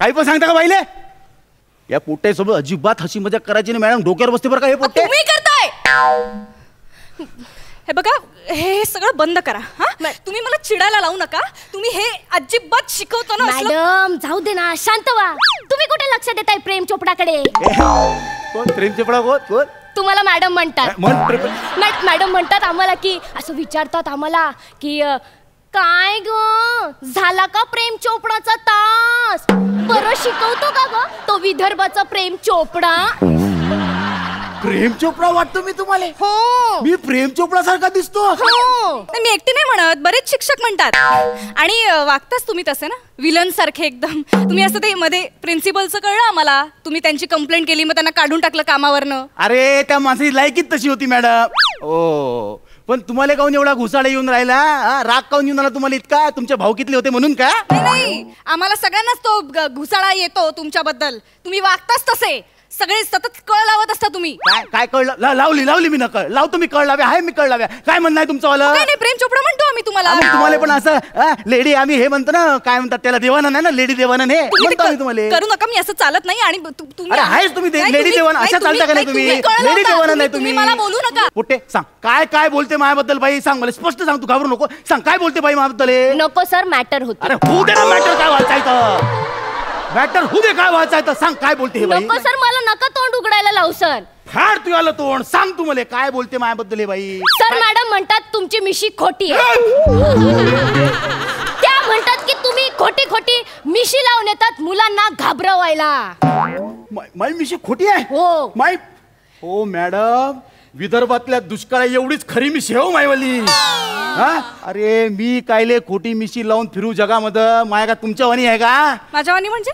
काही पण सांगता का बाईले? या पोट्यासोबत अजिबात हसी मजाक करायची नाही मॅडम. डोक्यावर बसते बरं का हे पोट्टे. तुम्ही करताय. हे बघा हे सगळं बंद करा. तुम्ही मला चिडायला लावू नका. तुम्ही हे अजिबात शिकवतो ना. मॅडम जाऊ दे ना, शांत व्हा. तुम्ही कुठे लक्ष देताय प्रेम चोपडाकडे? कोण प्रेम चोपडा? कोण? तुम्हाला मॅडम म्हणतात. मॅडम म्हणतात आम्हाला की असं विचारतात आम्हाला की काय ग झाला का प्रेम चोपडाचा तास? बरं शिकवतो का ग तो विदर्भाचा प्रेम चोपडा? प्रेम चोपडा वाटतो मी तुम्हाला? हो. मी प्रेम चोपडा सारखा दिसतो? हो. मी एकटी नाही म्हणत, बरेच शिक्षक म्हणतात. आणि वागताच तुम्ही तसे ना विलन सारखे एकदम. तुम्ही असं ते मध्ये प्रिन्सिपलचं कळलं आम्हाला. तुम्ही त्यांची कंप्लेंट केली मग त्यांना काढून टाकलं कामावरनं. अरे त्या माणसाची लायकीच तशी होती मॅडम. ओ पण तुम्हाला काऊन एवढा घुसाडा येऊन राहिला? राग काऊन येऊन आला तुम्हाला इतका? तुमच्या भावकीतले होते म्हणून का? नाही आम्हाला सगळ्यांनाच तो घुसाडा येतो तुमच्याबद्दल. तुम्ही वागताच तसे. सगळे सतत कळ लावत असता तुम्ही. काय कळलं? लावली मी नकळ. लावतो मी कळ लाव्या. आहे मी कळ लाव्या. काय म्हणणं आहे तुमचं वालं? काय नाही, प्रेम चोपडा म्हणतो आम्ही तुम्हाला. तुम्हाला पण असं लेडी आम्ही हे म्हणतो ना, काय म्हणतात त्याला, देवानंद आहे ना, लेडी देवानंद हे म्हणतो आम्ही तुम्हाला. करू नका, मी असं चालत नाही. आणि तुम्ही आहेच तुम्ही लेडी देवानंद अशा चालता का नाही तुम्ही? लेडी देवानंद नाही तुम्ही. मला बोलू नका. पुट्टे सांग काय बोलते माझ्याबद्दल बाई? सांग मला स्पष्ट सांग, तू घाबरू नको. सांग काय बोलते बाई माझ्याबद्दल? नको सर, मॅटर होत. अरे होऊ दे ना मॅटर. काय वाचायचं मॅटर? होऊ दे काय वाचायचं. सांग काय बोलते हे बाई? नको सर, मला नका तोंड उघडायला लावू सर. फाड तू आलं तोंड. सांग तू मला काय बोलते माझ्याबद्दल हे बाई? सर मॅडम म्हणतात तुमची मिशी खोटी आहे. त्या म्हणतात की तुम्ही खोटी खोटी मिशी लावून येतात मुलांना घाबरवायला. माई मिशी खोटी आहे? हो. माई हो मॅडम, विदर्भातल्या दुष्काळ एवढीच खरी मिशी हो मायवाली. अरे मी कायले खोटी मिशी लावून फिरू जगामध्ये? माय का तुमच्या वाणी आहे का? माझ्यावानी म्हणजे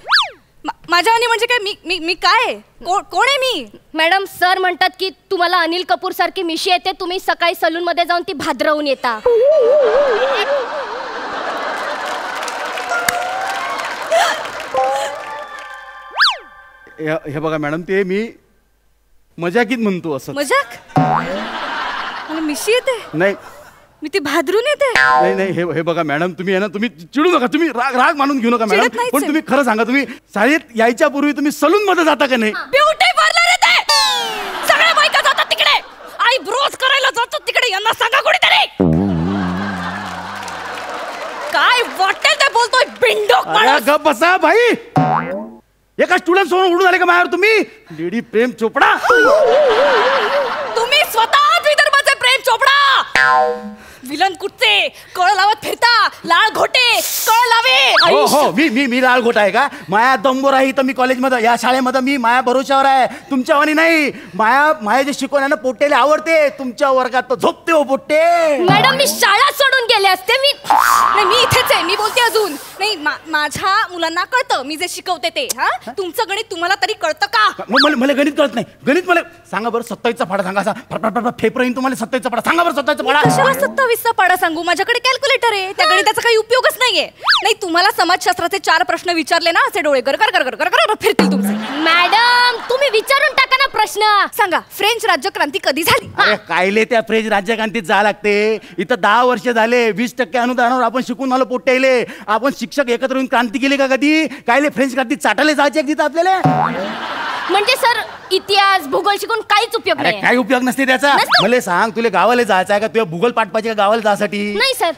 काय? मी काय कोण आहे मी? मॅडम सर म्हणतात की तुम्हाला अनिल कपूर सारखी मिशी येते, तुम्ही सकाळी सलून मध्ये जाऊन ती भाद्रवून येता. हे बघा मॅडम, ते मी मजाकीत म्हणतो. असं मजाक? मला मिशी येते? नाही, मी ती भादरून येते. नाही हे बघा मॅडम, तुम्ही आहे ना, तुम्ही चिडू नका, तुम्ही राग मानून घेऊ नका मॅडम. पण तुम्ही खरं सांगा, तुम्ही शाळेत यायच्या पूर्वी तुम्ही सलून मध्ये जाता का नाही? ब्युटी पार्लर येते. सगळ्या बायका जातात तिकडे. आई ब्रोज करायला जातात तिकडे. यांना सांगा कोणीतरी. काय वाटेल ते बोलतोय बिंडोक माणूस. गप बसा भाई. एका स्टुडंट सोडून उडून आले का माझ्यावर तुम्ही? लेडी प्रेम चोपडा. तुम्ही स्वतः विदर्भाचे प्रेम चोपडा. विलन कुठचे कळ लावत फिरता. लाळ घोटे कळ लावे. हो मी लाल घोटा आहे का? माया दंबोर आहे तर मी कॉलेजमध्ये या शाळेमध्ये मी माया भरोशावर आहे, तुमच्या वाणी नाही. माया जे शिकवण्यानं पोट्टेले आवडते. तुमच्या वर्गात तर झोपते हो पोट्टे. मॅडम मी शाळा सोडून गेले असते. मी इथेच आहे. मी बोलते अजून नाही. माझ्या मुलांना कळतं मी जे शिकवते ते. तुमचं गणित तुम्हाला तरी कळतं का? मला गणित कळत नाही. गणित मला सांगा बरं. 27चा पाढा सांगा. असा फेपर येईन तुम्हाला. 27चा पाढा सांगा बरं. 27चा पाढा कशाला 27चा पाढा सांगू? माझ्याकडे कॅल्क्युलेटर आहे. त्या गणिताचा काही उपयोगच नाहीये. नाही, तुम्हाला समाजशास्त्राचे 4 प्रश्न विचारले ना, असे डोळे गर फिरतील तुमचे. मॅडम तुम्ही विचारून टाका ना प्रश्न. सांगा, फ्रेंच राज्यक्रांती कधी झाली? अरे कायले त्या फ्रेंच राज्यक्रांतीत जा लागते? इथं 10 वर्ष झाले. 20% अनुदानावर आपण शिकून आलो पोट्टेले. आपण शिक्षक एकत्र येऊन क्रांती केली का कधी? कायले फ्रेंच क्रांती चाटायला जायचे तिथं आपल्याला? म्हणजे सर इतिहास भूगोल शिकून काहीच उपयोग नाही. काही उपयोग नसते त्याचा. मला सांग, तुला गावाला जायचं आहे का? तुला भूगोल पाठ पाहिजे का गावाला जायसाठी? नाही सर.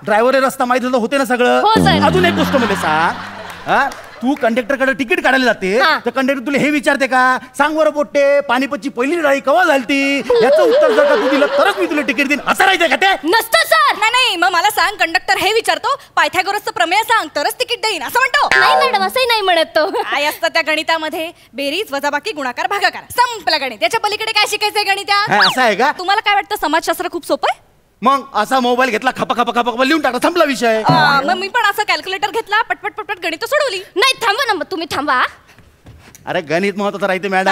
ड्रायव्हर रस्ता माहिती होते ना सगळं? हो सर. अजून एक गोष्ट मला सांग. तू कंडक्टरकडे तिकीट काढायला जाते तर कंडक्टर तुला हे विचारते का? सांग बरं पोट्टे, पानिपतची पहिली लढाई केव्हा झाली? याचं उत्तर जर का तू दिलं तरच मी तुला तिकीट देईन. असं राहायचं का ते? नसतं सर. नाही, मग मला सांग, कंडक्टर हे विचारतो पायथागोरसचं प्रमेय सांग तरच तिकीट देईन असं म्हणतो? नाही मॅडम, असंही नाही म्हणत तो. काय असतं त्या गणितामध्ये? बेरीज वजाबाकी गुणाकार भागाकार. संपलं गणित. त्याच्या पलीकडे काय शिकायचंय गणितात? असं आहे का? तुम्हाला काय वाटतं समाजशास्त्र खूप सोपं आहे? मग असा मोबाईल घेतला, खपा लिहून टाकला, संपला विषय. मग मी पण असं कॅल्क्युलेटर घेतला, पटपट गणित सोडवली. नाही थांबा ना, तुम्ही थांबा. अरे गणित महत्वाचं राहते मॅडम.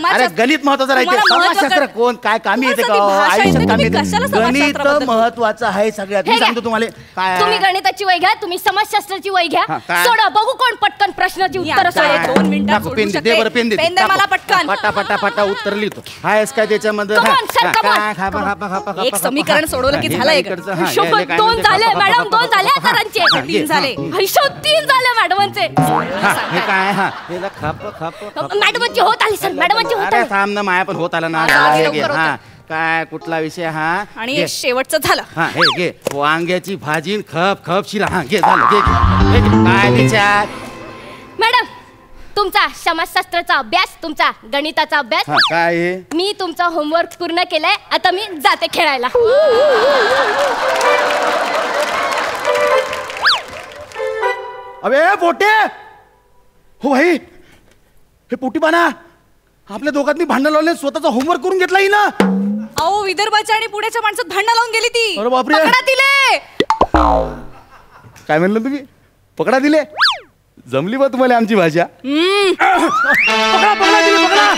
अरे गणित महत्वाचं राहते. समाजशास्त्र कोण काय कामी येते का? आयुष्यात कामी येते. गणित महत्वाचं आहे सगळ्यात. मी सांगतो तुम्हाला काय. तुम्ही गणिताची वही घ्या, तुम्ही समाजशास्त्राची वही घ्या. सोडा बघू कोण पटकन प्रश्नाची उत्तर सोडवतो. 2 मिनिटात सोडवू शकते. दे बरं, पेन दे. पेन दे मला पटकन. पटा उत्तर लिहितो. आहेस काय त्याच्यामध्ये? एक समीकरण सोडवलं की झालं. 2 झाले मॅडम, 2 झाले सरांचे. 3 झाले. 3 झाले मॅडमांचे. हे काय? मॅडमांची होत आली सर, मॅडमांची होत आली. थांब ना, माया पण होत आला ना. काय कुठला विषय? आणि शेवटचं झालं. हे घे, वांग्याची भाजी खप शिरा. घे झालं. घे काय विचार? मॅडम तुमचा समाजशास्त्राचा अभ्यास, तुमचा गणिताचा अभ्यास काय? मी तुमचा होमवर्क पूर्ण केलाय. आता मी जाते खेळायला. अबे पोटे, हो भाई, हे पोटी बाना आपल्या दोघांनी भांडण लावले, स्वतःचा होमवर्क करून घेतला ना. अहो विदर्भाच्या आणि पुण्याच्या माणसात भांडण लावून गेली ती. अरे बापरे. पकडा दिले. काय म्हणलं तुम्ही? पकडा दिले? जमली बा तुम्हाला आमची भाषा. पकडा दिले, पकडा.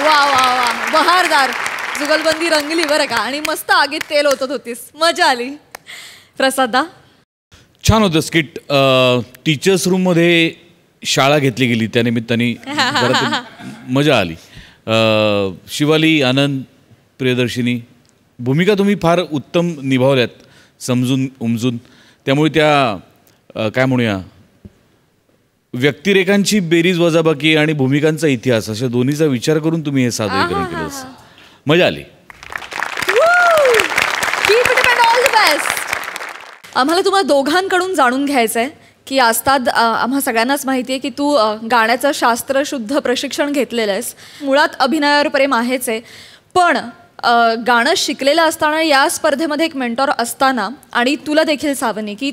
वा बहारदार. जुगलबंदी रंगली बरं का. आणि मस्त आगीत तेल ओतत होतीस. मजा आली. प्रसादा छान होतं स्किट. टीचर्स रूममध्ये शाळा घेतली गेली त्यानिमित्ताने जरा मजा आली. शिवाली, आनंद, प्रियदर्शिनी, भूमिका तुम्ही फार उत्तम निभावल्यात समजून उमजून. त्यामुळे त्या काय म्हणूया व्यक्तिरेखांची बेरीज वजाबाकी आणि भूमिकांचा इतिहास अशा दोन्हीचा विचार करून तुम्ही हे सादरीकरण केलं. मजा आली. आम्हाला तुम्हाला दोघांकडून जाणून घ्यायचं आहे की आस्ताद आम्हा सगळ्यांनाच माहिती आहे की तू गाण्याचं शास्त्रशुद्ध प्रशिक्षण घेतलेलं आहेस. मुळात अभिनयावर प्रेम आहेच आहे, पण गाणं शिकलेलं असताना या स्पर्धेमध्ये एक मेंटॉर असताना आणि तुला देखील सावनी की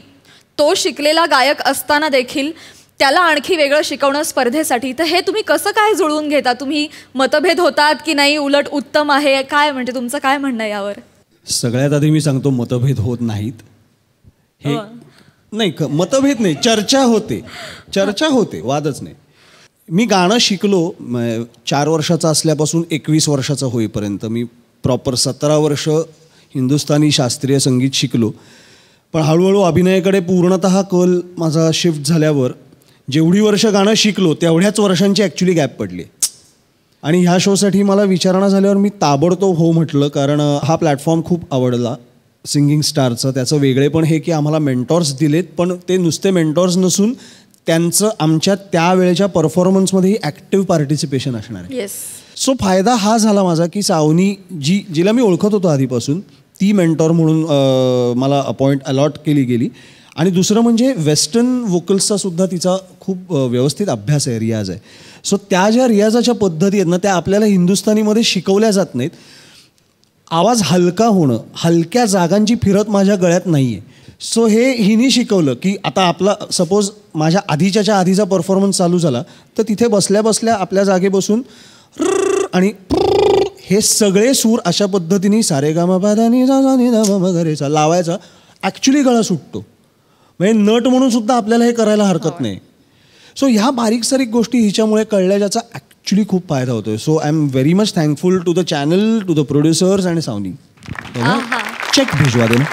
तो शिकलेला गायक असताना देखील त्याला आणखी वेगळं शिकवणं स्पर्धेसाठी, तर हे तुम्ही कसं काय जुळवून घेता? तुम्ही मतभेद होतात की नाही उलट उत्तम आहे? काय म्हणजे तुमचं काय म्हणणं यावर? सगळ्यात आधी मी सांगतो मतभेद होत नाहीत. हे नाही मतभेद नाही, चर्चा होते वादच नाही. मी गाणं शिकलो 4 वर्षाचा असल्यापासून 21 वर्षाचा होईपर्यंत मी प्रॉपर 17 वर्ष हिंदुस्थानी शास्त्रीय संगीत शिकलो. पण हळूहळू अभिनयाकडे पूर्णतः कल माझा शिफ्ट झाल्यावर जेवढी वर्ष गाणं शिकलो तेवढ्याच वर्षांची ॲक्च्युली गॅप पडली. आणि ह्या शोसाठी मला विचारणा झाल्यावर मी ताबडतोब हो म्हटलं, कारण हा प्लॅटफॉर्म खूप आवडला सिंगिंग स्टारचं. त्याचं वेगळेपण हे की आम्हाला मेंटॉर्स दिलेत, पण ते नुसते मेंटॉर्स नसून त्यांचं आमच्या त्यावेळेच्या परफॉर्मन्समध्येही ॲक्टिव्ह पार्टिसिपेशन असणार आहे. सो फायदा हा झाला माझा की सावनी जिला मी ओळखत होतो आधीपासून, ती मेंटॉर म्हणून मला अलॉट केली गेली. आणि दुसरं म्हणजे वेस्टर्न वोकल्सचा सुद्धा तिचा खूप व्यवस्थित अभ्यास आहे, रियाज आहे. सो त्या ज्या रियाजाच्या पद्धती आहेत ना त्या आपल्याला हिंदुस्थानीमध्ये शिकवल्या जात नाहीत. आवाज हलका होणं, हलक्या जागांची फिरत माझ्या गळ्यात नाही आहे. सो हे हिने शिकवलं की आता आपला सपोज माझ्या आधीचा परफॉर्मन्स चालू झाला तर तिथे बसल्या बसल्या आपल्या जागे बसून आणि हे सगळे सूर अशा पद्धतीने सारेगामापादानी वगैरेचा लावायचा. ॲक्च्युली गळा सुटतो, म्हणजे नट म्हणून सुद्धा आपल्याला हे करायला हरकत नाही. सो ह्या बारीक सारीक गोष्टी हिच्यामुळे कळल्या, ज्याचा ॲक्च्युली खूप फायदा होतोय. So I am very much thankful to the channel, to the producers आणि सावनी. चेक भिजवा दे ना.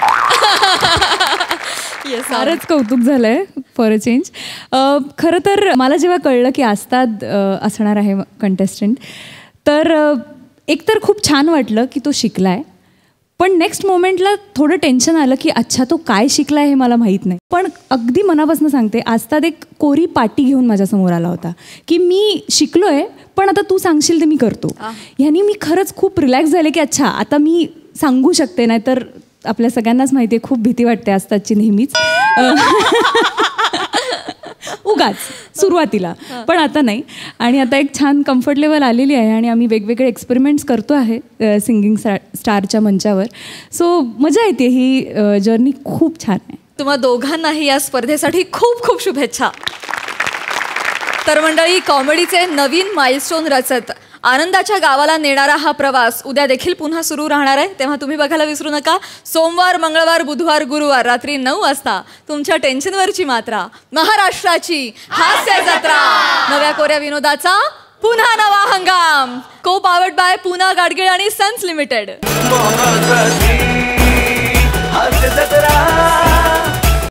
फारच कौतुक झालंय फॉर अ चेंज. खरं तर मला जेव्हा कळलं की आस्ताद असणार आहे कंटेस्टंट, तर एकतर खूप छान वाटलं की तो शिकलाय, पण नेक्स्ट मोमेंटला थोडं टेन्शन आलं की अच्छा तो काय शिकलाय हे मला माहीत नाही. पण अगदी मनापासून सांगते, आस्ताद एक कोरी पाटी घेऊन माझ्यासमोर आला होता की मी शिकलोय पण आता तू सांगशील ते मी करतो. ह्यानी मी खरंच खूप रिलॅक्स झाले की अच्छा आता मी सांगू शकते. नाही तर आपल्या सगळ्यांनाच माहिती आहे खूप भीती वाटते आस्तादची नेहमीच उगाच सुरुवातीला, पण आता नाही. आणि आता एक छान कम्फर्ट लेवल आलेली आहे आणि आम्ही वेगवेगळे एक्सपेरिमेंट्स करतो आहे सिंगिंग स्टारच्या मंचावर. सो मजा येते, ही जर्नी खूप छान आहे. तुम्हा दोघांनाही या स्पर्धेसाठी खूप खूप शुभेच्छा. तर मंडळी, कॉमेडीचे नवीन माइलस्टोन रचत आनंदाच्या गावाला नेणारा हा प्रवास उद्या देखील पुन्हा सुरू राहणार आहे. तेव्हा तुम्ही बघायला विसरू नका. सोमवार, मंगळवार, बुधवार, गुरुवार रात्री 9 वाजता तुमच्या टेन्शनवरची मात्रा, महाराष्ट्राची हास्य जत्रा, नव्या कोऱ्या विनोदाचा पुन्हा नवा हंगाम. को पावर्ड बाय पूना गाडगीळ आणि सन्स लिमिटेड.